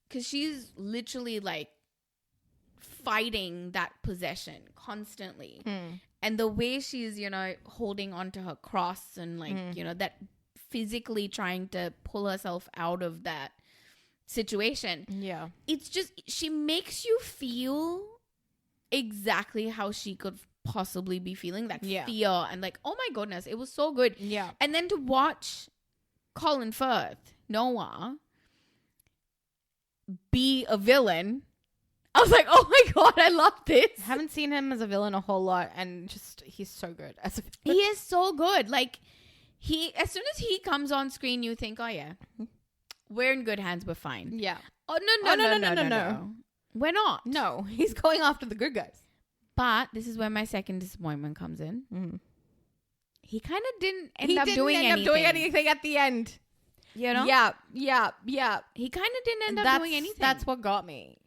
Speaker 1: because she's literally like fighting that possession constantly. And the way she's, you know, holding onto her cross and like, you know, that physically trying to pull herself out of that situation. Yeah. It's just, she makes you feel exactly how she could possibly be feeling, that fear and like, oh my goodness, it was so good.
Speaker 2: Yeah.
Speaker 1: And then to watch Colin Firth, Noah, be a villain, I was like, oh my God, I love this.
Speaker 2: I haven't seen him as a villain a whole lot, and just he's so good as a villain.
Speaker 1: He is so good. Like, as soon as he comes on screen, you think, oh yeah, we're in good hands, we're fine.
Speaker 2: Yeah.
Speaker 1: Oh no. We're not.
Speaker 2: No, he's going after the good guys.
Speaker 1: But this is where my second disappointment comes in.
Speaker 2: Mm.
Speaker 1: He kind of didn't end up doing anything
Speaker 2: at the end.
Speaker 1: You know?
Speaker 2: Yeah.
Speaker 1: He kind of didn't end up doing anything.
Speaker 2: That's what got me.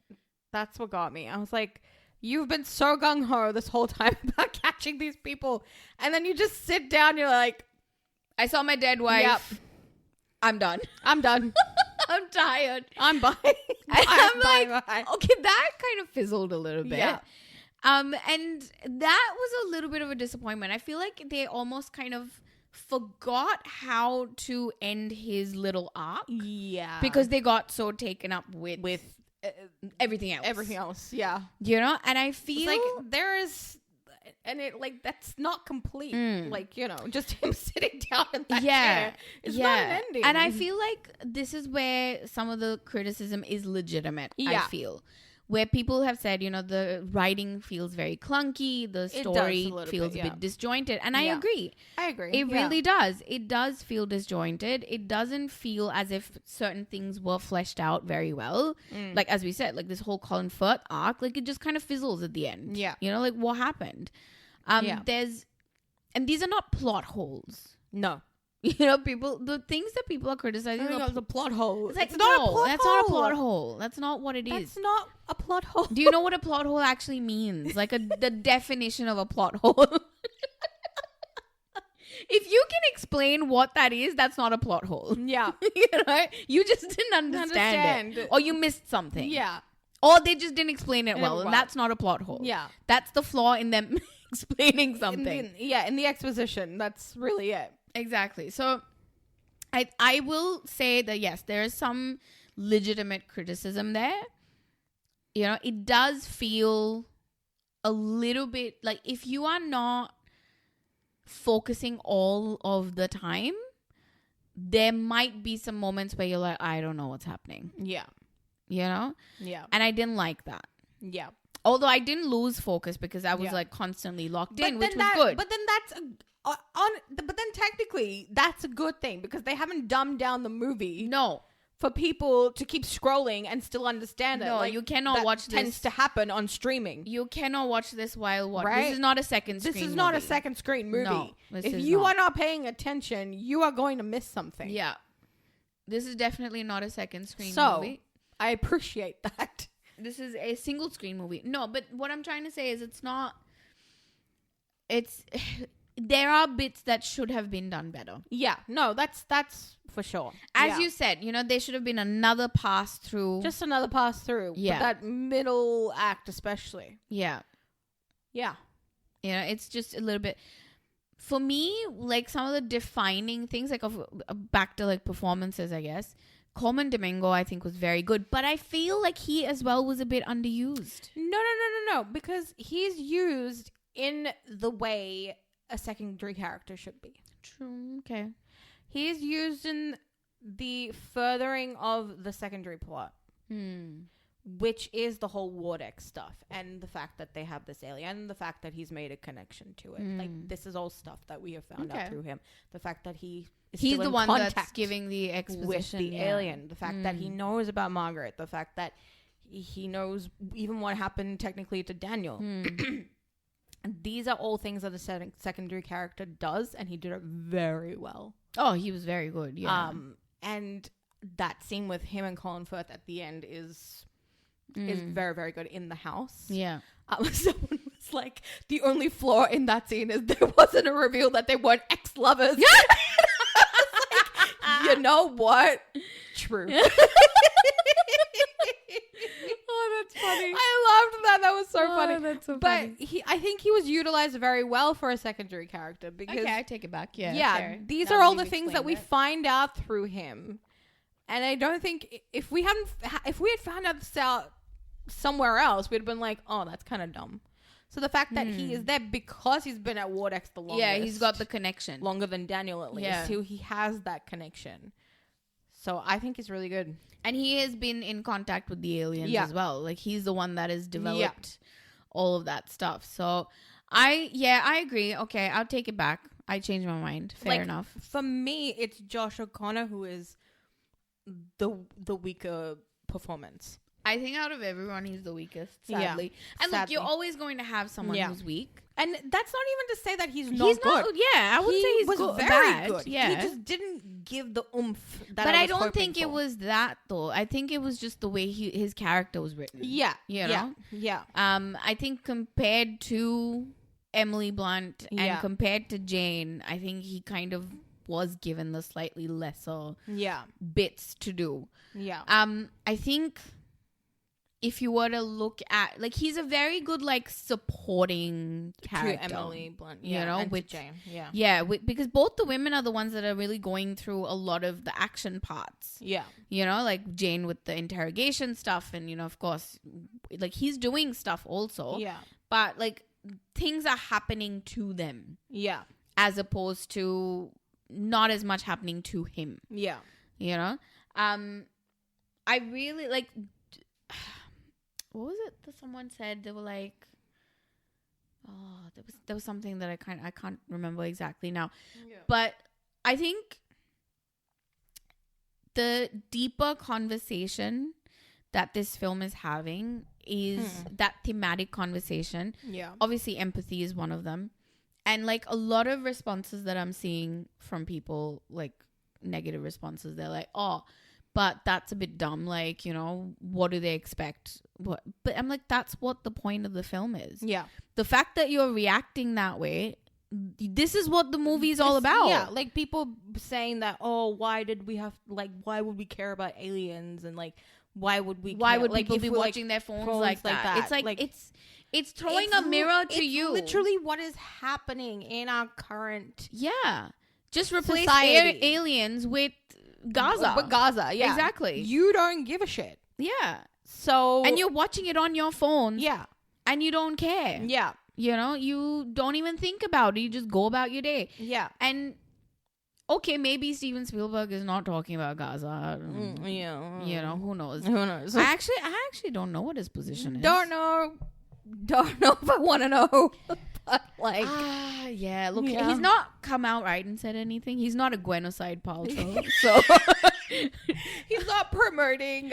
Speaker 2: I was like, you've been so gung-ho this whole time about catching these people. And then you just sit down, you're like,
Speaker 1: I saw my dead wife. Yep. I'm done.
Speaker 2: I'm
Speaker 1: tired.
Speaker 2: I'm bye.
Speaker 1: I'm like, okay, that kind of fizzled a little bit.
Speaker 2: Yeah.
Speaker 1: And that was a little bit of a disappointment. I feel like they almost kind of forgot how to end his little arc.
Speaker 2: Yeah.
Speaker 1: Because they got so taken up with everything else.
Speaker 2: Yeah.
Speaker 1: You know? And I feel
Speaker 2: like there is, and it like that's not complete. Like, you know, just him sitting down in that chair is not an ending.
Speaker 1: And I feel like this is where some of the criticism is legitimate. I feel where people have said, you know, the writing feels very clunky, the story feels a bit disjointed, and I agree. It really does. It does feel disjointed. It doesn't feel as if certain things were fleshed out very well. Like, as we said, like this whole Colin Firth arc, like it just kind of fizzles at the end.
Speaker 2: Yeah.
Speaker 1: You know, like what happened? And these are not plot holes.
Speaker 2: No.
Speaker 1: You know, the things that people are criticizing
Speaker 2: is a plot hole.
Speaker 1: It's like, not a plot hole. That's not what it is.
Speaker 2: That's not a plot hole.
Speaker 1: Do you know what a plot hole actually means? Like the definition of a plot hole. If you can explain what that is, that's not a plot hole.
Speaker 2: Yeah.
Speaker 1: You know, you just didn't understand it. Or you missed something.
Speaker 2: Yeah.
Speaker 1: Or they just didn't explain it well. And that's not a plot hole.
Speaker 2: Yeah.
Speaker 1: That's the flaw in them explaining something.
Speaker 2: In the exposition. That's really it.
Speaker 1: Exactly. So I will say that, yes, there is some legitimate criticism there. You know, it does feel a little bit like if you are not focusing all of the time, there might be some moments where you're like, I don't know what's happening.
Speaker 2: Yeah.
Speaker 1: You know?
Speaker 2: Yeah.
Speaker 1: And I didn't like that.
Speaker 2: Yeah.
Speaker 1: Although I didn't lose focus because I was like constantly locked in, which was good.
Speaker 2: But then but then technically that's a good thing because they haven't dumbed down the movie.
Speaker 1: No.
Speaker 2: For people to keep scrolling and still understand it.
Speaker 1: No, you cannot watch this.
Speaker 2: Tends to happen on streaming.
Speaker 1: You cannot watch this while watching.
Speaker 2: Right?
Speaker 1: This is not a second screen movie.
Speaker 2: This is not a second screen movie.
Speaker 1: No,
Speaker 2: if you are not paying attention, you are going to miss something.
Speaker 1: Yeah. This is definitely not a second screen movie.
Speaker 2: I appreciate that.
Speaker 1: This is a single screen movie. No, but what I'm trying to say is there are bits that should have been done better.
Speaker 2: Yeah. No, that's for sure.
Speaker 1: As you said, you know, there should have been another pass through.
Speaker 2: Just another pass through.
Speaker 1: Yeah.
Speaker 2: That middle act especially.
Speaker 1: Yeah.
Speaker 2: Yeah.
Speaker 1: You know, it's just a little bit. For me, like some of the defining things, like back to like performances, I guess. Coleman Domingo, I think, was very good. But I feel like he as well was a bit underused.
Speaker 2: No. Because he's used in the way a secondary character should be.
Speaker 1: True. Okay.
Speaker 2: He's used in the furthering of the secondary plot. Which is the whole Wardex stuff. And the fact that they have this alien. The fact that he's made a connection to it. Like, this is all stuff that we have found out through him. The fact that he's still
Speaker 1: the one that's giving the exposition
Speaker 2: with the alien. The fact that he knows about Margaret. The fact that he knows even what happened technically to Daniel. These are all things that a secondary character does, and he did it very well. Oh, he was very good, yeah. And that scene with him and Colin Firth at the end is very, very good in the house. Yeah. Someone was like, the only flaw in that scene is there wasn't a reveal that they weren't ex-lovers. Yeah. Like, you know what? True. Oh, that's funny. I loved that. That was so funny. That's so funny. But I think he was utilized very well for a secondary character because I take it back. Yeah. These are all the things that we find out through him, and I don't think if we had found out this out somewhere else, we'd have been like, oh, that's kind of dumb. So the fact that he is there because he's been at Wardex the longest.
Speaker 1: Yeah, he's got the connection.
Speaker 2: Longer than Daniel, at least. Yeah. So he has that connection. So I think he's really good.
Speaker 1: And he has been in contact with the aliens as well. Like, he's the one that has developed all of that stuff. So I agree. Okay, I'll take it back. I changed my mind. Fair enough.
Speaker 2: For me, it's Josh O'Connor who is the weaker performance.
Speaker 1: I think out of everyone, he's the weakest, sadly. Yeah, and look, you're always going to have someone who's weak.
Speaker 2: And that's not even to say that he's not good.
Speaker 1: Yeah, I would say he's very good. Yeah.
Speaker 2: He just didn't give the oomph that
Speaker 1: But
Speaker 2: I
Speaker 1: don't think it was that, though. I think it was just the way his character was written.
Speaker 2: Yeah.
Speaker 1: You know?
Speaker 2: Yeah.
Speaker 1: I think compared to Emily Blunt and compared to Jane, I think he kind of was given the slightly lesser bits to do.
Speaker 2: Yeah.
Speaker 1: I think if you were to look at, like, he's a very good, like, supporting character.
Speaker 2: To Emily Blunt,
Speaker 1: you know,
Speaker 2: and
Speaker 1: with
Speaker 2: Jane,
Speaker 1: because both the women are the ones that are really going through a lot of the action parts.
Speaker 2: Yeah,
Speaker 1: you know, like Jane with the interrogation stuff, and you know, of course, like he's doing stuff also.
Speaker 2: Yeah,
Speaker 1: but like things are happening to them.
Speaker 2: Yeah,
Speaker 1: as opposed to not as much happening to him.
Speaker 2: Yeah,
Speaker 1: you know, I really like. What was it that someone said? They were like, there was something that I can't remember exactly now. Yeah. But I think the deeper conversation that this film is having is that thematic conversation.
Speaker 2: Yeah.
Speaker 1: Obviously, empathy is one of them. And like a lot of responses that I'm seeing from people, like negative responses, they're like, oh, but that's a bit dumb. Like, you know, what do they expect? But I'm like, that's what the point of the film is.
Speaker 2: Yeah.
Speaker 1: The fact that you're reacting that way, this is what the movie is all about.
Speaker 2: Yeah. Like people saying that, oh, why would we care about aliens? And like, why would people
Speaker 1: be watching their phones like that? It's like it's throwing a mirror to you.
Speaker 2: Literally what is happening in our current
Speaker 1: just replace aliens with Gaza.
Speaker 2: With Gaza, yeah.
Speaker 1: Exactly.
Speaker 2: You don't give a shit.
Speaker 1: Yeah.
Speaker 2: So
Speaker 1: and you're watching it on your phone.
Speaker 2: Yeah.
Speaker 1: And you don't care.
Speaker 2: Yeah.
Speaker 1: You know, you don't even think about it. You just go about your day.
Speaker 2: Yeah.
Speaker 1: And okay, maybe Steven Spielberg is not talking about Gaza.
Speaker 2: Yeah.
Speaker 1: You know, who knows?
Speaker 2: Who knows?
Speaker 1: I actually don't know what his position is.
Speaker 2: Don't know if I want to know. But like,
Speaker 1: look, he's not come out right and said anything. He's not a genocide Paltrow, so
Speaker 2: he's not promoting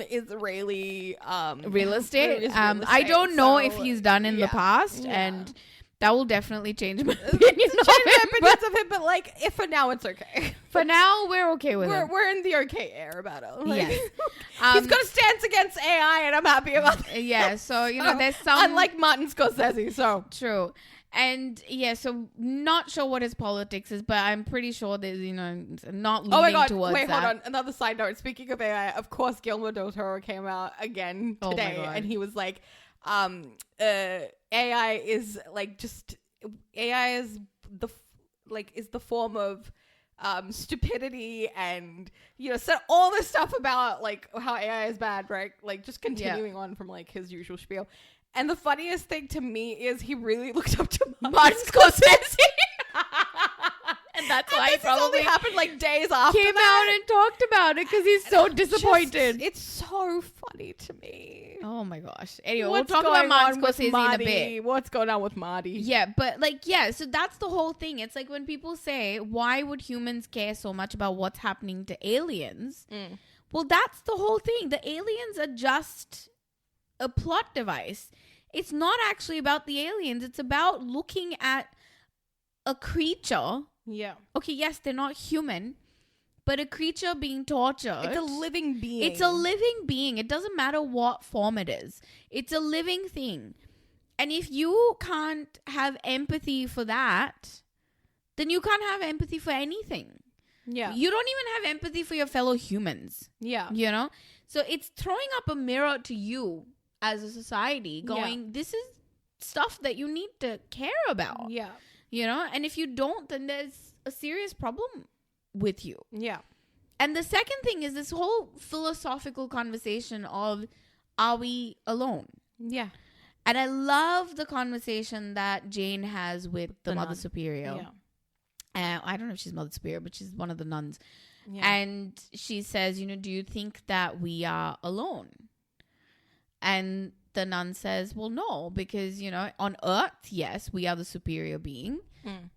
Speaker 2: Israeli
Speaker 1: real estate. I don't know if he's done in the past, and that will definitely change my opinions
Speaker 2: of him. But like, if for now it's okay.
Speaker 1: For now, we're okay with it.
Speaker 2: We're in the okay air about it. Like,
Speaker 1: yes,
Speaker 2: he's got a stance against AI, and I'm happy about that.
Speaker 1: Yeah, so you know, there's some
Speaker 2: unlike Martin Scorsese. So
Speaker 1: true. And so not sure what his politics is, but I'm pretty sure there's, you know, not leaning towards that.
Speaker 2: Hold on. Another side note. Speaking of AI, of course, Guillermo del Toro came out again today, and he was like, AI is like AI is the form of stupidity, and you know, said all this stuff about like how AI is bad, right? Like just continuing on from like his usual spiel. And the funniest thing to me is he really looked up to Martin Scorsese.
Speaker 1: And that's why
Speaker 2: it probably happened like days after
Speaker 1: came out and talked about it because he's so disappointed.
Speaker 2: It's so funny to me.
Speaker 1: Oh my gosh. Anyway, we'll talk about Martin Scorsese in a bit.
Speaker 2: What's going on with Marty?
Speaker 1: Yeah, but like, so that's the whole thing. It's like when people say, why would humans care so much about what's happening to aliens? Well, that's the whole thing. The aliens are just a plot device. It's not actually about the aliens. It's about looking at a creature.
Speaker 2: Yeah.
Speaker 1: Okay, yes, they're not human, but a creature being tortured.
Speaker 2: It's a living being.
Speaker 1: It's a living being. It doesn't matter what form it is. It's a living thing. And if you can't have empathy for that, then you can't have empathy for anything.
Speaker 2: Yeah.
Speaker 1: You don't even have empathy for your fellow humans.
Speaker 2: Yeah.
Speaker 1: You know? So it's throwing up a mirror to you as a society going, this is stuff that you need to care about.
Speaker 2: Yeah.
Speaker 1: You know? And if you don't, then there's a serious problem with you.
Speaker 2: Yeah.
Speaker 1: And the second thing is this whole philosophical conversation of, are we alone?
Speaker 2: Yeah.
Speaker 1: And I love the conversation that Jane has with the Mother Superior. I don't know if she's Mother Superior, but she's one of the nuns. Yeah. And she says, do you think that we are alone? And the nun says, well, no, because, on Earth, yes, we are the superior being,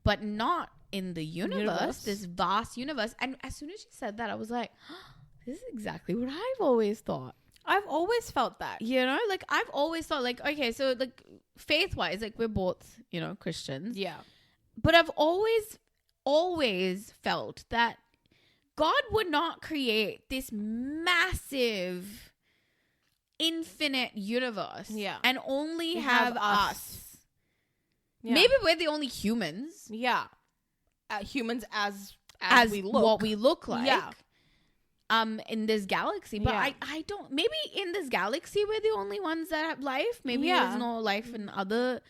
Speaker 1: but not in the universe, this vast universe. And as soon as she said that, I was like, this is exactly what I've always thought.
Speaker 2: I've always felt that.
Speaker 1: I've always thought, okay, so, faith-wise, we're both, Christians.
Speaker 2: Yeah.
Speaker 1: But I've always felt that God would not create this massive, infinite universe and only have us. Yeah. Maybe we're the only humans.
Speaker 2: Yeah. Humans as we look.
Speaker 1: What we look like. Yeah. In this galaxy. But I don't... Maybe in this galaxy, we're the only ones that have life. Maybe there's no life in other...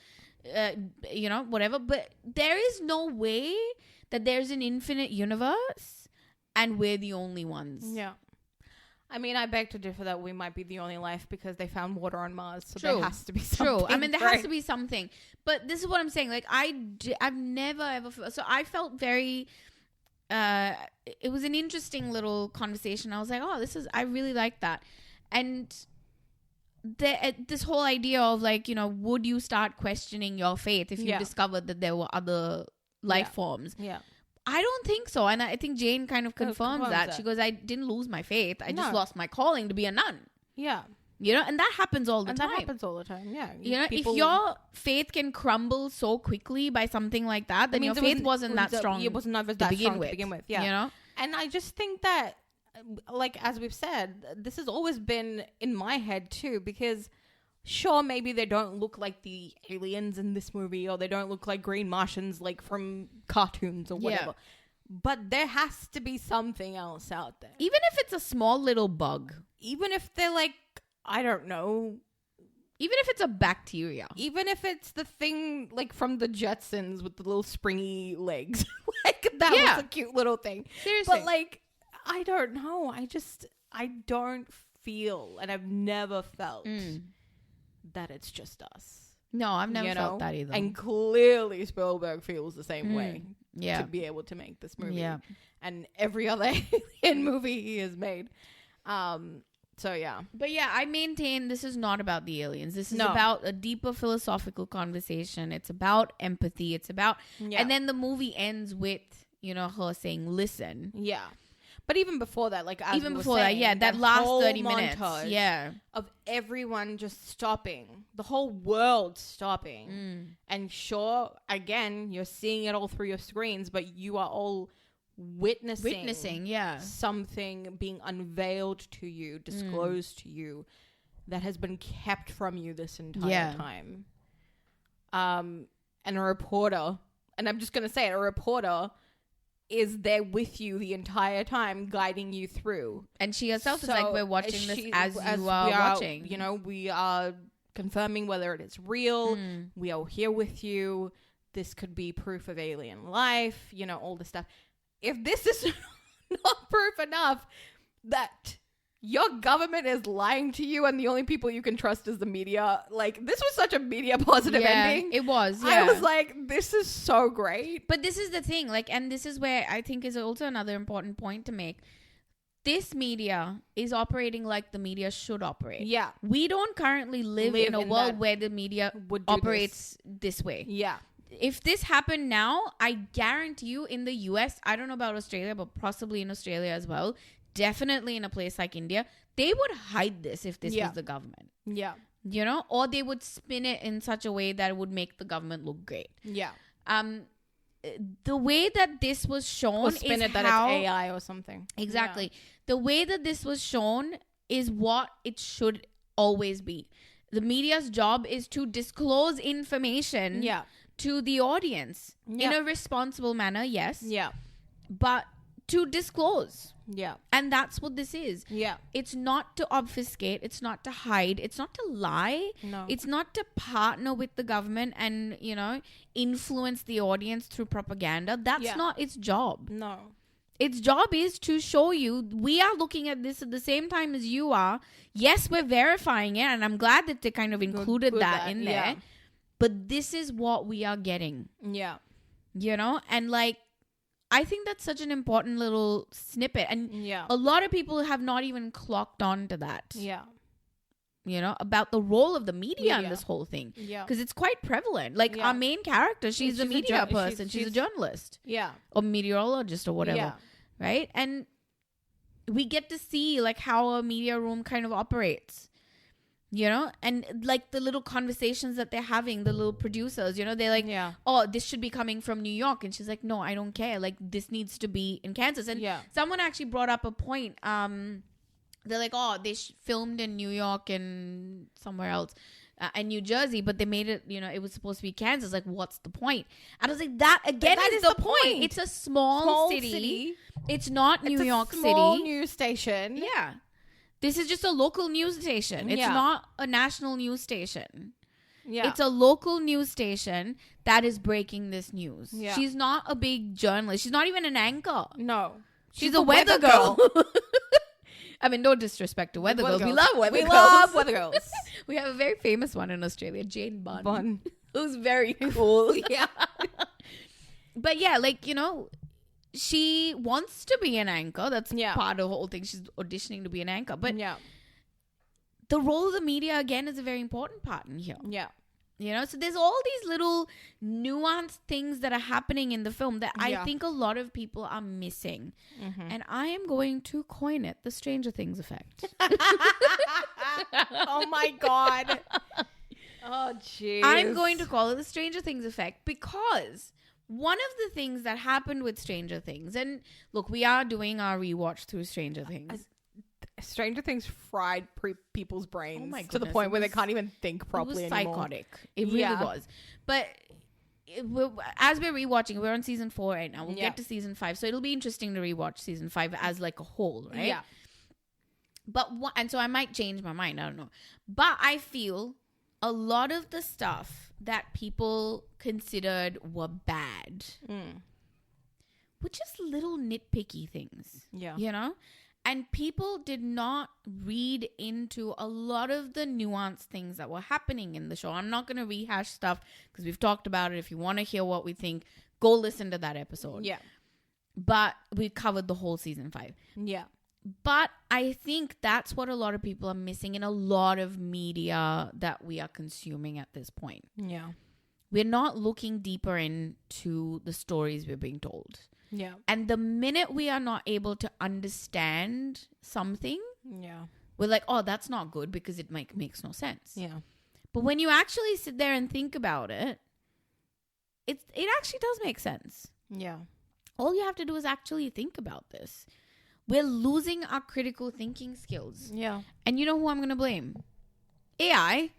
Speaker 1: whatever. But there is no way that there's an infinite universe and we're the only ones.
Speaker 2: Yeah. I mean, I beg to differ that we might be the only life because they found water on Mars. So there has to be something.
Speaker 1: True. I mean, there has to be something. But this is what I'm saying. I've never ever... So I felt very... it was an interesting little conversation. I was like, I really like that. And... this whole idea of would you start questioning your faith if you discovered that there were other life forms?
Speaker 2: Yeah.
Speaker 1: I don't think so. And I think Jane kind of confirms that. She goes, I didn't lose my faith. I just lost my calling to be a nun.
Speaker 2: Yeah.
Speaker 1: And that happens all the time.
Speaker 2: That happens all the time, yeah.
Speaker 1: If your faith can crumble so quickly by something like that, then your faith wasn't that strong to begin with. Yeah.
Speaker 2: And I just think that as we've said, this has always been in my head too, because sure, maybe they don't look like the aliens in this movie, or they don't look like green Martians from cartoons or whatever. But there has to be something else out there.
Speaker 1: Even if it's a small little bug.
Speaker 2: Even if they're I don't know.
Speaker 1: Even if it's a bacteria.
Speaker 2: Even if it's the thing from the Jetsons with the little springy legs. That was a cute little thing.
Speaker 1: Seriously.
Speaker 2: But I don't know. I don't feel, and I've never felt that it's just us.
Speaker 1: No, I've never felt that either.
Speaker 2: And clearly Spielberg feels the same way to be able to make this movie. Yeah. And every other alien movie he has made. So, yeah.
Speaker 1: But, yeah, I maintain this is not about the aliens. This is about a deeper philosophical conversation. It's about empathy. It's about... Yeah. And then the movie ends with, her saying, listen.
Speaker 2: Yeah. But even before that,
Speaker 1: that last 30 minutes,
Speaker 2: of everyone just stopping, the whole world stopping. And sure, again, you're seeing it all through your screens, but you are all witnessing something being unveiled to you, disclosed to you, that has been kept from you this entire time. And a reporter, and I'm just going to say it, a reporter is there with you the entire time, guiding you through.
Speaker 1: And she herself is we're watching this as you are watching.
Speaker 2: We are confirming whether it is real. We are here with you. This could be proof of alien life, all this stuff. If this is not proof enough that your government is lying to you and the only people you can trust is the media. This was such a media positive ending.
Speaker 1: It was,
Speaker 2: I was like, this is so great.
Speaker 1: But this is the thing, and this is where I think is also another important point to make. This media is operating like the media should operate. Yeah. We don't currently live in a world where the media operates this way.
Speaker 2: Yeah.
Speaker 1: If this happened now, I guarantee you in the US, I don't know about Australia, but possibly in Australia as well, definitely in a place like India, they would hide this if this was the government.
Speaker 2: Yeah.
Speaker 1: Or they would spin it in such a way that it would make the government look great.
Speaker 2: Yeah.
Speaker 1: The way that this was shown
Speaker 2: is that it's AI or something.
Speaker 1: Exactly. Yeah. The way that this was shown is what it should always be. The media's job is to disclose information to the audience in a responsible manner, yes.
Speaker 2: Yeah.
Speaker 1: But to disclose.
Speaker 2: Yeah.
Speaker 1: And that's what this is.
Speaker 2: Yeah.
Speaker 1: It's not to obfuscate. It's not to hide. It's not to lie.
Speaker 2: No.
Speaker 1: It's not to partner with the government and, influence the audience through propaganda. That's not its job.
Speaker 2: No.
Speaker 1: Its job is to show you, we are looking at this at the same time as you are. Yes, we're verifying it, and I'm glad that they kind of included that in there. Yeah. But this is what we are getting.
Speaker 2: Yeah.
Speaker 1: You know? And like, I think that's such an important little snippet. And a lot of people have not even clocked on to that.
Speaker 2: Yeah.
Speaker 1: You know, about the role of the media in this whole thing. Yeah. Because it's quite prevalent. Like, our main character, she's a media person. She's a journalist.
Speaker 2: Yeah.
Speaker 1: Or meteorologist or whatever. Yeah. Right? And we get to see, like, how a media room kind of operates. You know? And, like, the little conversations that they're having, the little producers, you know, they're like, oh, this should be coming from New York. And she's like, no, I don't care. Like, this needs to be in Kansas. And someone actually brought up a point. They're like, oh, they filmed in New York and somewhere else and New Jersey, but they made it, you know, it was supposed to be Kansas. Like, what's the point? And I was like, that again is the point. It's a small city. It's not New York City. It's a small
Speaker 2: news station.
Speaker 1: Yeah. This is just a local news station. It's not a national news station. Yeah. It's a local news station that is breaking this news. Yeah. She's not a big journalist. She's not even an anchor.
Speaker 2: No.
Speaker 1: She's a weather girl. I mean, no disrespect to weather girls. We love weather girls. We love weather girls. We have a very famous one in Australia, Jane Bunn. Who's very cool. Yeah. But yeah, like, you know, she wants to be an anchor. That's part of the whole thing. She's auditioning to be an anchor. But the role of the media, again, is a very important part in here. Yeah. You know, so there's all these little nuanced things that are happening in the film that I think a lot of people are missing. Mm-hmm. And I am going to coin it the Stranger Things effect.
Speaker 2: Oh, my God. Oh, jeez.
Speaker 1: I'm going to call it the Stranger Things effect because one of the things that happened with Stranger Things, and look, we are doing our rewatch through Stranger Things.
Speaker 2: Stranger Things fried people's brains to the point where they can't even think properly anymore.
Speaker 1: It was psychotic. It really was. But as we're rewatching, we're on season 4 right now. We'll get to season 5. So it'll be interesting to rewatch season 5 as like a whole, right? Yeah. But and so I might change my mind. I don't know. But I feel a lot of the stuff that people considered were bad were just little nitpicky things. Yeah. You know? And people did not read into a lot of the nuanced things that were happening in the show. I'm not going to rehash stuff because we've talked about it. If you want to hear what we think, go listen to that episode. Yeah. But we covered the whole season 5. Yeah. But I think that's what a lot of people are missing in a lot of media that we are consuming at this point. Yeah. We're not looking deeper into the stories we're being told. Yeah. And the minute we are not able to understand something, we're like, oh, that's not good because it makes no sense. Yeah. But when you actually sit there and think about it, it actually does make sense. Yeah. All you have to do is actually think about this. We're losing our critical thinking skills. Yeah. And you know who I'm going to blame? AI.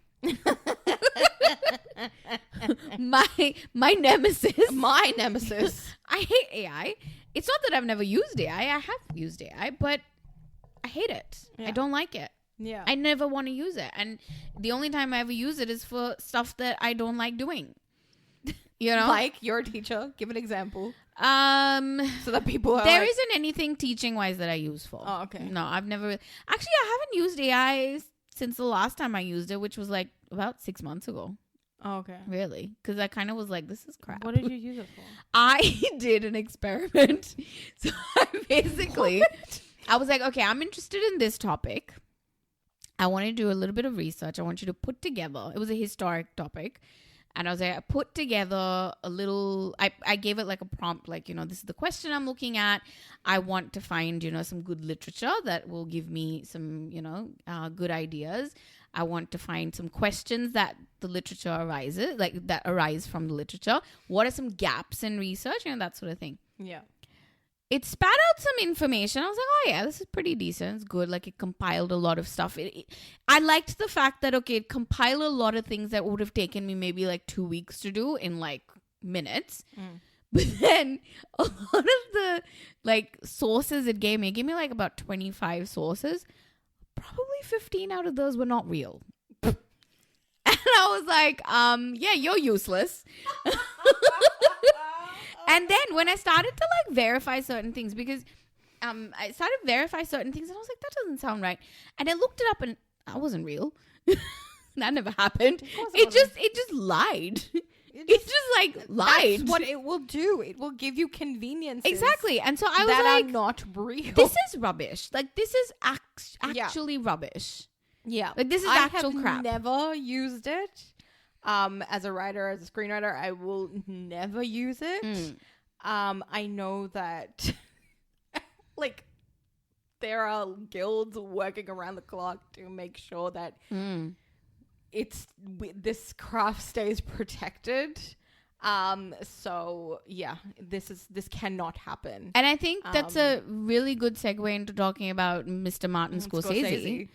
Speaker 1: my nemesis.
Speaker 2: My nemesis.
Speaker 1: I hate AI. It's not that I've never used AI. I have used AI, but I hate it. Yeah. I don't like it. Yeah. I never want to use it. And the only time I ever use it is for stuff that I don't like doing. You know?
Speaker 2: Like your teacher. Give an example. So that people are
Speaker 1: there isn't anything teaching wise that I use for.
Speaker 2: Oh, okay.
Speaker 1: No, I've never. Actually, I haven't used AI since the last time I used it, which was like about 6 months ago.
Speaker 2: Oh, okay.
Speaker 1: Really? Because I kind of was like, this is crap.
Speaker 2: What did you use it for?
Speaker 1: I did an experiment. So basically, I was like, okay, I'm interested in this topic. I want to do a little bit of research. I want you to put together. It was a historic topic. And I was like, I put together a little, I gave it like a prompt, like, you know, this is the question I'm looking at. I want to find, you know, some good literature that will give me some, you know, good ideas. I want to find some questions that the literature arises, like that arise from the literature. What are some gaps in research? You know, that sort of thing. Yeah. It spat out some information. I was like, oh, yeah, this is pretty decent. It's good. Like, it compiled a lot of stuff. I liked the fact that, okay, it compiled a lot of things that would have taken me maybe, like, 2 weeks to do in, like, minutes. But then a lot of the, like, sources it gave me like, about 25 sources. Probably 15 out of those were not real. And I was like, yeah, you're useless. And then when I started to like verify certain things, because I started to verify certain things, and I was like, that doesn't sound right. And I looked it up, and that wasn't real. That never happened. It just lied. It just like lied.
Speaker 2: That's what it will do. It will give you conveniences.
Speaker 1: Exactly. And so I was
Speaker 2: that
Speaker 1: like,
Speaker 2: are not real.
Speaker 1: this is rubbish. Like, this is actually rubbish.
Speaker 2: Yeah.
Speaker 1: Like, this is actual crap.
Speaker 2: I have never used it. As a writer, as a screenwriter, I will never use it. I know that like there are guilds working around the clock to make sure that this craft stays protected. So yeah, this cannot happen.
Speaker 1: And I think that's a really good segue into talking about Mr. Martin Scorsese.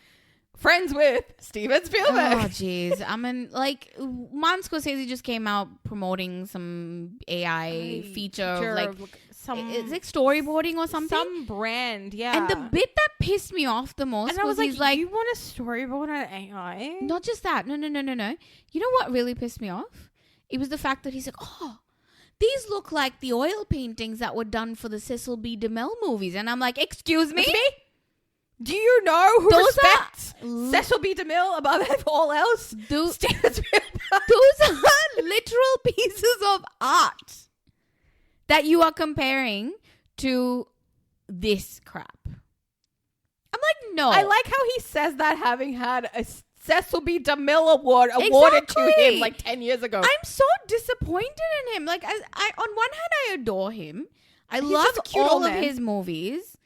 Speaker 2: Friends with Steven Spielberg.
Speaker 1: Oh, jeez. I mean, like, Martin Scorsese just came out promoting some AI feature. Like, it's like storyboarding or something.
Speaker 2: Some brand, yeah.
Speaker 1: And the bit that pissed me off the most was he's like,
Speaker 2: you want a storyboard on AI?
Speaker 1: Not just that. No. You know what really pissed me off? It was the fact that he's like, oh, these look like the oil paintings that were done for the Cecil B. DeMille movies. And I'm like, excuse me?
Speaker 2: Do you know who respects Cecil B. DeMille above all else? Steven Spielberg.
Speaker 1: Those are literal pieces of art that you are comparing to this crap. I'm like, no.
Speaker 2: I like how he says that having had a Cecil B. DeMille award awarded to him like 10 years ago.
Speaker 1: I'm so disappointed in him. Like, I on one hand, I adore him. He's love all of his movies.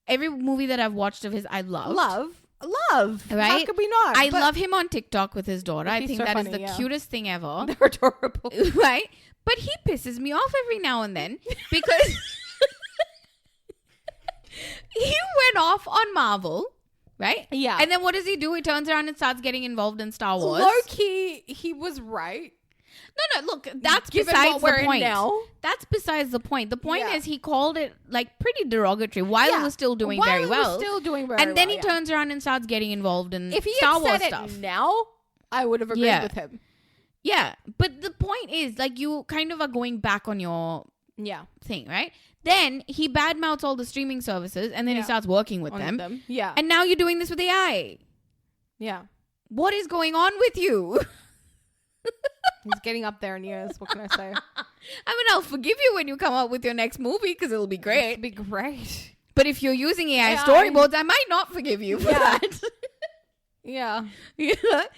Speaker 1: Every movie that I've watched of his, I love.
Speaker 2: Love.
Speaker 1: Right?
Speaker 2: How could we not?
Speaker 1: I love him on TikTok with his daughter. I think that is the cutest thing ever.
Speaker 2: They're adorable.
Speaker 1: Right? But he pisses me off every now and then because he went off on Marvel, right?
Speaker 2: Yeah.
Speaker 1: And then what does he do? He turns around and starts getting involved in Star Wars.
Speaker 2: Low-key, he was right.
Speaker 1: No, look, that's besides the point. That's besides the point. The point is he called it like pretty derogatory while it was still doing very well. And then he turns around and starts getting involved in Star Wars stuff.
Speaker 2: If he had said it now, I would have agreed with him.
Speaker 1: Yeah, but the point is, like, you kind of are going back on your thing, right? Then he badmouths all the streaming services, and then he starts working with them.
Speaker 2: Yeah.
Speaker 1: And now you're doing this with AI.
Speaker 2: Yeah.
Speaker 1: What is going on with you?
Speaker 2: He's getting up there in years. What can I say?
Speaker 1: I mean, I'll forgive you when you come out with your next movie because it'll be great.
Speaker 2: It'll be great.
Speaker 1: But if you're using AI storyboards, I might not forgive you for that.
Speaker 2: Yeah.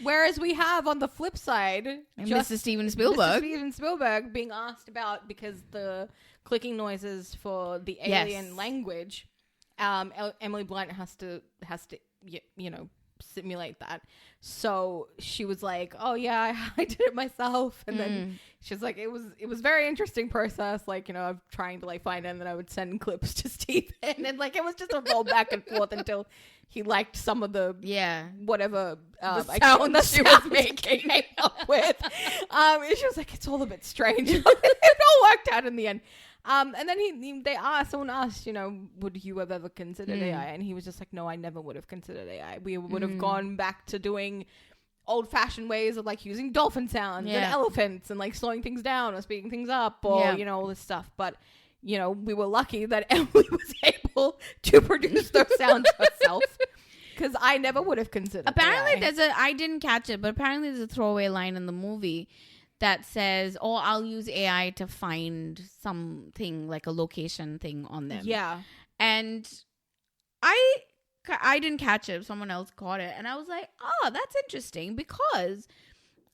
Speaker 2: Whereas we have on the flip side,
Speaker 1: Mr. Steven Spielberg.
Speaker 2: Mr. Steven Spielberg being asked about because the clicking noises for the alien language, Emily Blunt has to simulate that. So she was like, oh yeah, I did it myself. And then she's like, it was very interesting process, like, of trying to like find it, and then I would send clips to Steve, and like it was just a roll back and forth until he liked some of the whatever the sound that she was making up with. She was like, it's all a bit strange. It all worked out in the end. And then someone asked, would you have ever considered AI? And he was just like, no, I never would have considered AI. We would have gone back to doing old fashioned ways of like using dolphin sounds and elephants and like slowing things down or speeding things up or, all this stuff. But, we were lucky that Emily was able to produce those sounds herself. Because I never would have considered
Speaker 1: Apparently AI. I didn't catch it, but apparently there's a throwaway line in the movie that says, oh, I'll use AI to find something like a location thing on them.
Speaker 2: Yeah.
Speaker 1: And I didn't catch it. Someone else caught it. And I was like, oh, that's interesting because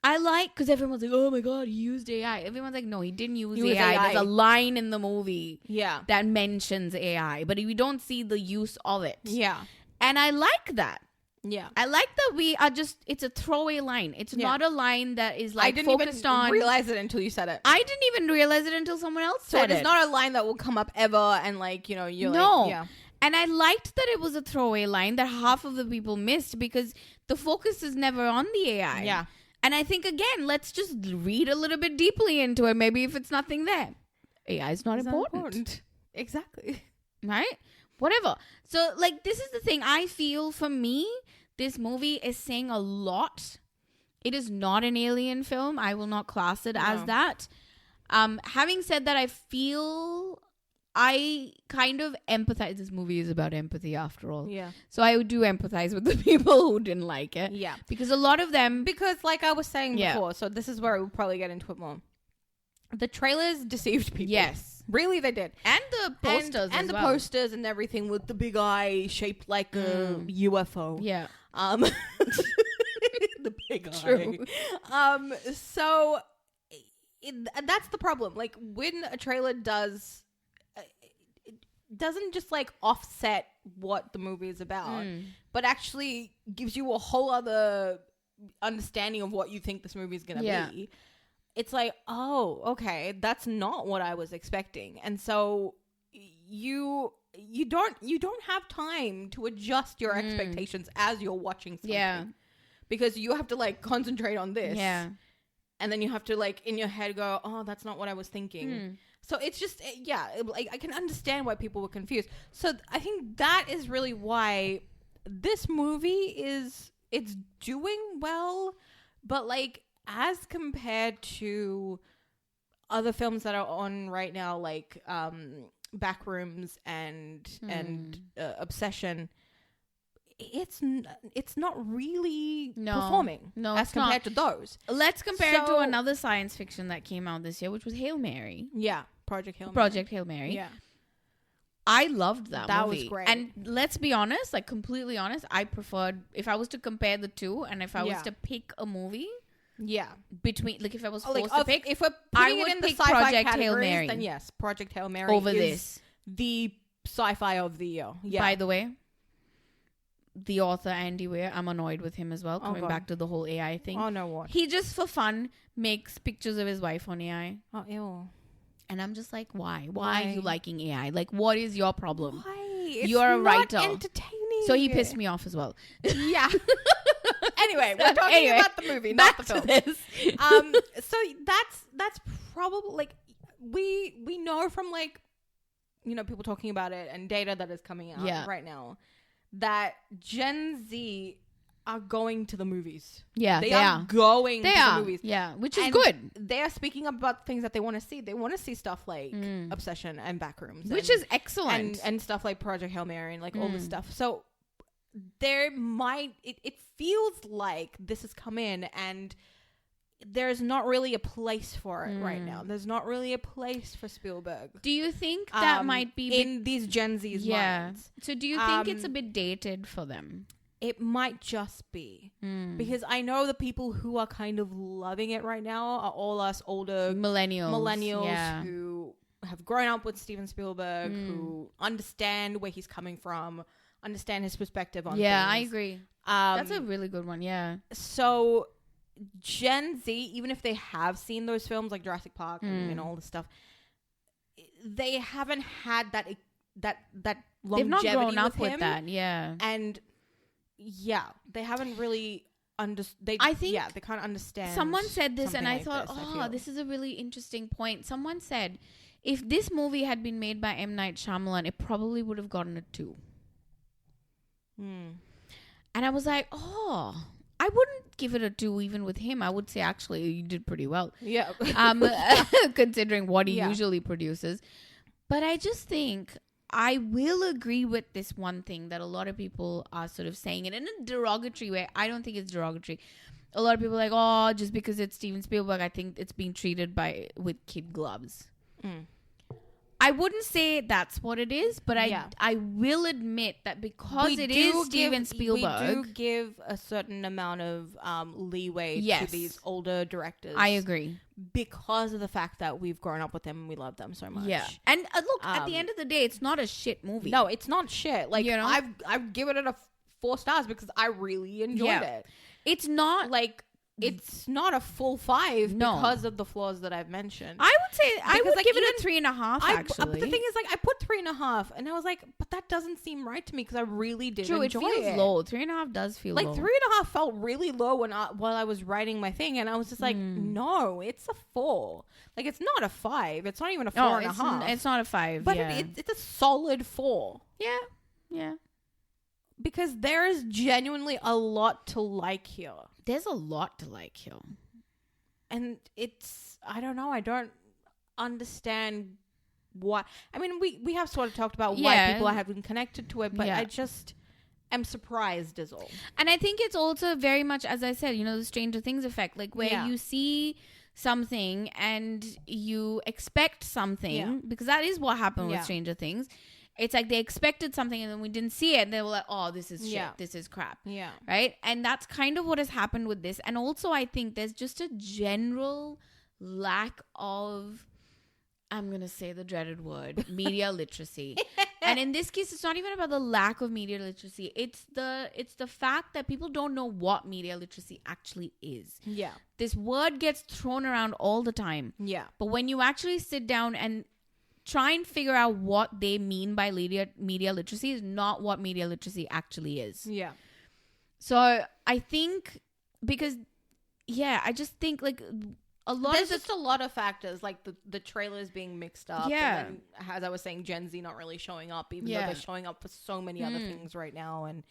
Speaker 1: because everyone's like, oh my God, he used AI. Everyone's like, no, he didn't use AI. There's a line in the movie that mentions AI, but we don't see the use of it.
Speaker 2: Yeah.
Speaker 1: And I like that.
Speaker 2: Yeah.
Speaker 1: I like that we are it's a throwaway line. It's not a line that is like focused on.
Speaker 2: I didn't even realize it until you said it.
Speaker 1: I didn't even realize it until someone else said it.
Speaker 2: So it's not a line that will come up ever and like, you're
Speaker 1: no.
Speaker 2: like, yeah.
Speaker 1: And I liked that it was a throwaway line that half of the people missed because the focus is never on the AI.
Speaker 2: Yeah.
Speaker 1: And I think, again, let's just read a little bit deeply into it. Maybe if it's nothing there. AI is not important.
Speaker 2: Exactly.
Speaker 1: Right? Whatever. So, like, this is the thing. I feel, for me, this movie is saying a lot. It is not an alien film. I will not class it as that. Having said that, I kind of empathize. This movie is about empathy after all.
Speaker 2: Yeah.
Speaker 1: So I do empathize with the people who didn't like it.
Speaker 2: Yeah.
Speaker 1: Because a lot of them...
Speaker 2: Because like I was saying before, so this is where we'll probably get into it more. The trailers deceived people.
Speaker 1: Yes.
Speaker 2: Really, they did.
Speaker 1: And the posters
Speaker 2: and the posters and everything with the big eye shaped like a UFO.
Speaker 1: Yeah.
Speaker 2: The big
Speaker 1: True.
Speaker 2: eye. So that's the problem. Like when a trailer doesn't just like offset what the movie is about, but actually gives you a whole other understanding of what you think this movie is going to be. It's like, oh, okay, that's not what I was expecting. And so you don't have time to adjust your expectations as you're watching something. Yeah. Because you have to like concentrate on this. Yeah. And then you have to like in your head go, oh, that's not what I was thinking. So it's just, like I can understand why people were confused. So I think that is really why this movie it's doing well, but like as compared to other films that are on right now, like Backrooms and Obsession, it's not really performing as compared to those.
Speaker 1: Let's compare it to another science fiction that came out this year, which was Hail Mary.
Speaker 2: Yeah, Project Hail Mary.
Speaker 1: Yeah. I loved that movie.
Speaker 2: That was great.
Speaker 1: And let's be honest, like completely honest, I preferred, if I was to compare the two and if I was to pick a movie, between, like if I was forced to pick,
Speaker 2: if we're putting it in the sci-fi
Speaker 1: Project
Speaker 2: categories,
Speaker 1: Hail Mary.
Speaker 2: then yes, Project Hail Mary
Speaker 1: over
Speaker 2: is
Speaker 1: this
Speaker 2: the sci-fi of the year. Yeah.
Speaker 1: By the way, the author Andy Weir, I'm annoyed with him as well. Coming back to the whole AI thing.
Speaker 2: Oh no, what?
Speaker 1: He just for fun makes pictures of his wife on AI.
Speaker 2: Oh ew.
Speaker 1: And I'm just like, why? Why are you liking AI? Like, what is your problem?
Speaker 2: Why? It's
Speaker 1: You're a writer.
Speaker 2: Entertaining.
Speaker 1: So he pissed me off as well.
Speaker 2: Yeah. Anyway, we're talking about the movie, not the film.
Speaker 1: This.
Speaker 2: So that's probably like we know from like people talking about it and data that is coming out right now that Gen Z are going to the movies.
Speaker 1: Yeah,
Speaker 2: they are going to the movies.
Speaker 1: Yeah, which is good.
Speaker 2: They are speaking about things that they want to see. They want to see stuff like Obsession and Backrooms,
Speaker 1: which is excellent,
Speaker 2: and stuff like Project Hail Mary and like all this stuff. So there might it feels like this has come in and there's not really a place for it right now. There's not really a place for Spielberg.
Speaker 1: Do you think that might be
Speaker 2: in these Gen Z's minds?
Speaker 1: So do you think it's a bit dated for them?
Speaker 2: It might just be because I know the people who are kind of loving it right now are all us older millennials who have grown up with Steven Spielberg, who understand where he's coming from, understand his perspective on things.
Speaker 1: Yeah, I agree. That's a really good one. Yeah.
Speaker 2: So Gen Z, even if they have seen those films like Jurassic Park and all this stuff, they haven't had that longevity.
Speaker 1: They've not grown up
Speaker 2: with
Speaker 1: with that. Yeah.
Speaker 2: And yeah, they haven't really they can't understand.
Speaker 1: Someone said this and I thought, this is a really interesting point. Someone said if this movie had been made by M. Night Shyamalan, it probably would have gotten a 2. And I was like, I wouldn't give it a 2 even with him. I would say actually you did pretty well. Yeah. Considering what he usually produces. But I just think I will agree with this one thing that a lot of people are sort of saying it in a derogatory way. I don't think it's derogatory. A lot of people are like, just because it's Steven Spielberg, I think it's being treated with kid gloves. I wouldn't say that's what it is, but I will admit that because it is Steven Spielberg,
Speaker 2: we do give a certain amount of leeway to these older directors.
Speaker 1: I agree.
Speaker 2: Because of the fact that we've grown up with them and we love them so much.
Speaker 1: Yeah. And look, at the end of the day, it's not a shit movie.
Speaker 2: No, it's not shit. Like, I've given it a 4 stars because I really enjoyed it.
Speaker 1: It's not like...
Speaker 2: It's not a full 5 because of the flaws that I've mentioned.
Speaker 1: I would say I would give it a 3.5 actually.
Speaker 2: But the thing is, like, I put 3.5 and I was like, but that doesn't seem right to me because I really did enjoy it.
Speaker 1: True, it feels low. 3.5 does feel low.
Speaker 2: Like 3.5 felt really low while I was writing my thing, and I was just like, no, it's a 4. Like, it's not a 5. It's not even a 4.5.
Speaker 1: It's not a 5.
Speaker 2: But it's a solid 4.
Speaker 1: Yeah, yeah.
Speaker 2: Because there's genuinely a lot to like here.
Speaker 1: There's a lot to like here.
Speaker 2: And it's, I don't know, I don't understand why. I mean, we have sort of talked about why people have been connected to it, but I just am surprised is all.
Speaker 1: And I think it's also very much, as I said, the Stranger Things effect, like where you see something and you expect something, because that is what happened with Stranger Things. It's like they expected something and then we didn't see it and they were like, oh, this is shit, this is crap. Yeah. Right? And that's kind of what has happened with this. And also I think there's just a general lack of, I'm going to say the dreaded word, media literacy. And in this case, it's not even about the lack of media literacy. It's the fact that people don't know what media literacy actually is. Yeah. This word gets thrown around all the time. Yeah. But when you actually sit down and try and figure out what they mean by media literacy is not what media literacy actually is. Yeah. So I think because, I just think like there's just a lot of factors, like the trailers being mixed up. Yeah. And then, as I was saying, Gen Z not really showing up, even though they're showing up for so many other things right now. And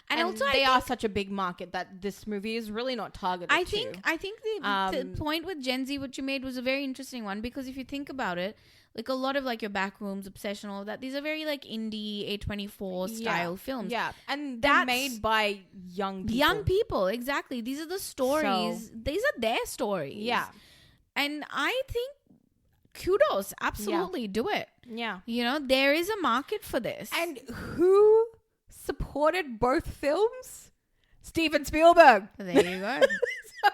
Speaker 1: also they are such a big market that this movie is really not targeted to. I think the point with Gen Z, what you made, was a very interesting one, because if you think about it, like a lot of like your Backrooms, Obsession, all of that, these are very like indie A24 style films. Yeah. And they're made by young people. Young people, exactly. These are the stories. These are their stories. Yeah. And I think kudos. Absolutely. Do it. Yeah. There is a market for this. And who supported both films? Steven Spielberg. There you go.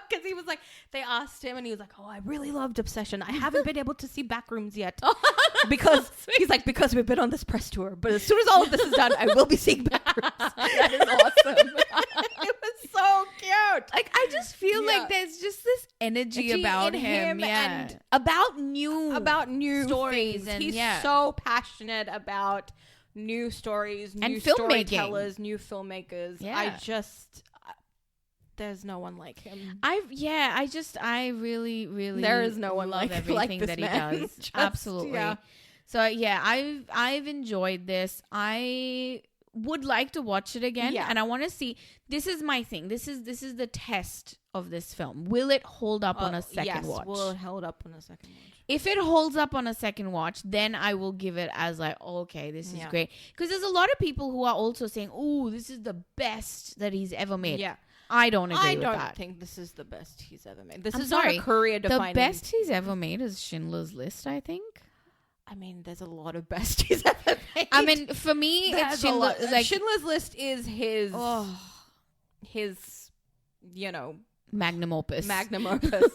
Speaker 1: Because he was like, they asked him and he was like, oh, I really loved Obsession. I haven't been able to see Backrooms yet. Because he's like, because we've been on this press tour. But as soon as all of this is done, I will be seeing Backrooms. That is awesome. It was so cute. Like, I just feel like there's just this energy about him. And about new stories. And he's so passionate about new stories, new storytellers, new filmmakers. Yeah. There's no one like him. I really, really, there is no one like everything that man. He does. Absolutely. Yeah. So I've enjoyed this. I would like to watch it again, and I want to see. This is my thing. This is the test of this film. Will it hold up on a second watch? Will it hold up on a second watch? If it holds up on a second watch, then I will give it as like, okay, this is great. Because there's a lot of people who are also saying, "Oh, this is the best that he's ever made." Yeah. I don't agree with that. I don't think this is the best he's ever made. This is not a career-defining... The best he's ever made is Schindler's List, I think. I mean, there's a lot of best he's ever made. I mean, for me, it's Schindler's List is his, magnum opus. Magnum opus.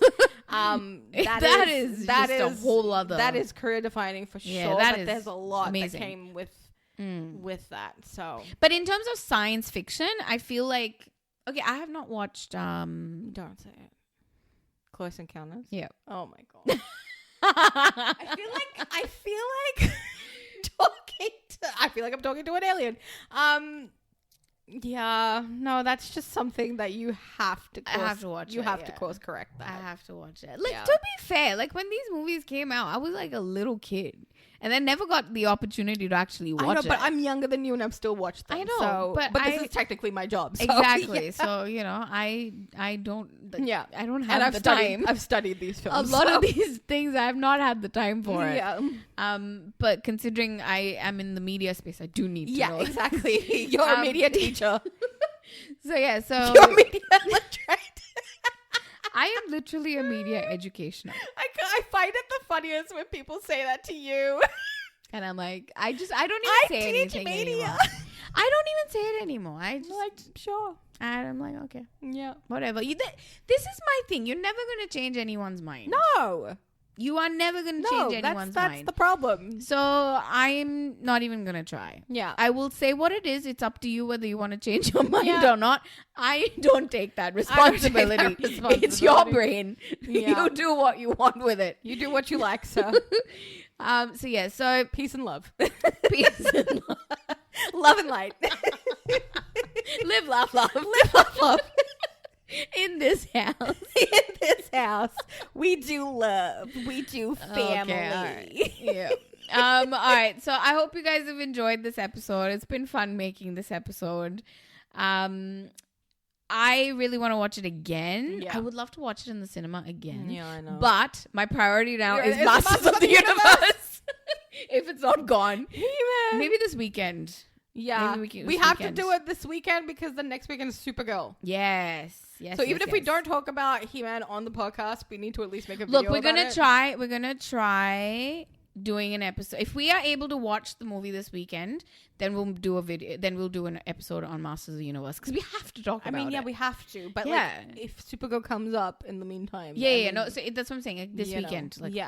Speaker 1: That is a whole other... That is career-defining for sure, but there's a lot that came with that, so... But in terms of science fiction, I feel like... Okay, I have not watched don't say it. Close Encounters? Yeah. Oh my god. I feel like I'm talking to an alien. Yeah, no, that's just something that you have to course, I have to watch. You have to course correct that. I have to watch it. Like, to be fair, like when these movies came out, I was like a little kid. And I never got the opportunity to actually watch it. But I'm younger than you and I've still watched them. I know. So, but this is technically my job. So, exactly. Yeah. So, I don't I don't have the time. I've studied these films. A lot of these things I have not had the time for it. Yeah. But considering I am in the media space, I do need to know. Yeah, exactly. You're a media teacher. So you're a media literate. I am literally a media educationer. I find it the funniest when people say that to you. And I'm like, I don't even say anything anymore. I don't even say it anymore. I just like, sure. And I'm like, okay. Yeah. Whatever. This is my thing. You're never going to change anyone's mind. No. You are never going to change anyone's mind. That's the problem. So I'm not even going to try. Yeah. I will say what it is. It's up to you whether you want to change your mind or not. I don't take that responsibility. It's your brain. Yeah. You do what you want with it. You do what you like, sir. So peace and love. Peace and love. Love and light. Live, laugh, love. Live, laugh, love. In this house, we do love. We do family. Okay, all right. Yeah. All right. So I hope you guys have enjoyed this episode. It's been fun making this episode. I really want to watch it again.
Speaker 2: Yeah.
Speaker 1: I would love to watch it in the cinema again.
Speaker 2: Yeah, I know.
Speaker 1: But my priority now is Masters of the Universe. If it's not gone.
Speaker 2: He-Man.
Speaker 1: Maybe this weekend.
Speaker 2: Yeah. We have to do it this weekend because the next weekend is Supergirl.
Speaker 1: Yes.
Speaker 2: So even if we don't talk about He-Man on the podcast, we need to at least make a video.
Speaker 1: Look, we're gonna try doing an episode. If we are able to watch the movie this weekend, then we'll do a video. Then we'll do an episode on Masters of the Universe because we have to talk about it.
Speaker 2: We have to. But like, if Supergirl comes up in the meantime,
Speaker 1: no. So that's what I'm saying. Like, this weekend,
Speaker 2: we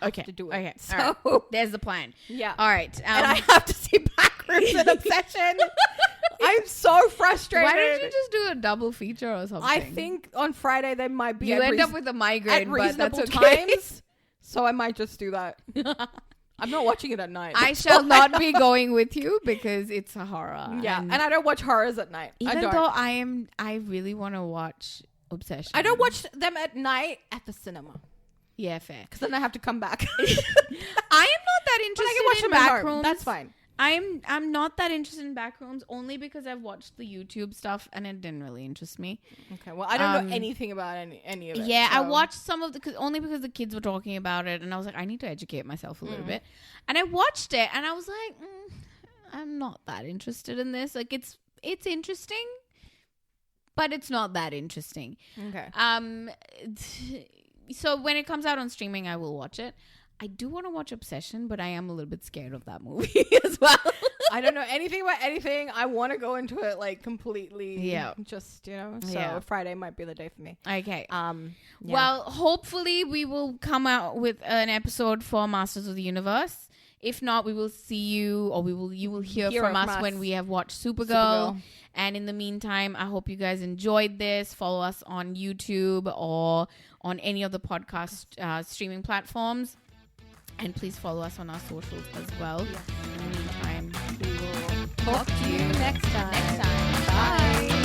Speaker 2: have to do it.
Speaker 1: Okay,
Speaker 2: so
Speaker 1: right. There's the plan.
Speaker 2: Yeah.
Speaker 1: All right.
Speaker 2: And I have to see Backrooms and Obsession. I'm so frustrated.
Speaker 1: Why don't you just do a double feature or something?
Speaker 2: I think on Friday there might be.
Speaker 1: You end up with a migraine,
Speaker 2: at reasonable
Speaker 1: but that's okay.
Speaker 2: times. So I might just do that. I'm not watching it at night.
Speaker 1: I shall not be going with you because it's a horror.
Speaker 2: Yeah, and I don't watch horrors at night.
Speaker 1: Even though I really want to watch Obsession.
Speaker 2: I don't watch them at night at the cinema.
Speaker 1: Yeah, fair.
Speaker 2: Because then I have to come back.
Speaker 1: I am not that interested in Backrooms.
Speaker 2: That's fine.
Speaker 1: I'm not that interested in Backrooms only because I've watched the YouTube stuff and it didn't really interest me.
Speaker 2: Okay, well I don't know anything about any of it.
Speaker 1: Yeah, so. I watched some of only because the kids were talking about it and I was like, I need to educate myself a little bit. And I watched it and I was like, I'm not that interested in this. Like it's interesting, but it's not that interesting.
Speaker 2: Okay.
Speaker 1: So when it comes out on streaming, I will watch it. I do want to watch Obsession, but I am a little bit scared of that movie as well.
Speaker 2: I don't know anything about anything. I want to go into it like completely. Yeah. Just, so Friday might be the day for me.
Speaker 1: Okay. Well, hopefully we will come out with an episode for Masters of the Universe. If not, we will see you or you will hear from us when we have watched Supergirl. And in the meantime, I hope you guys enjoyed this. Follow us on YouTube or on any of the podcast streaming platforms. And please follow us on our socials as well. In the meantime, we will talk to you next time.
Speaker 2: Bye.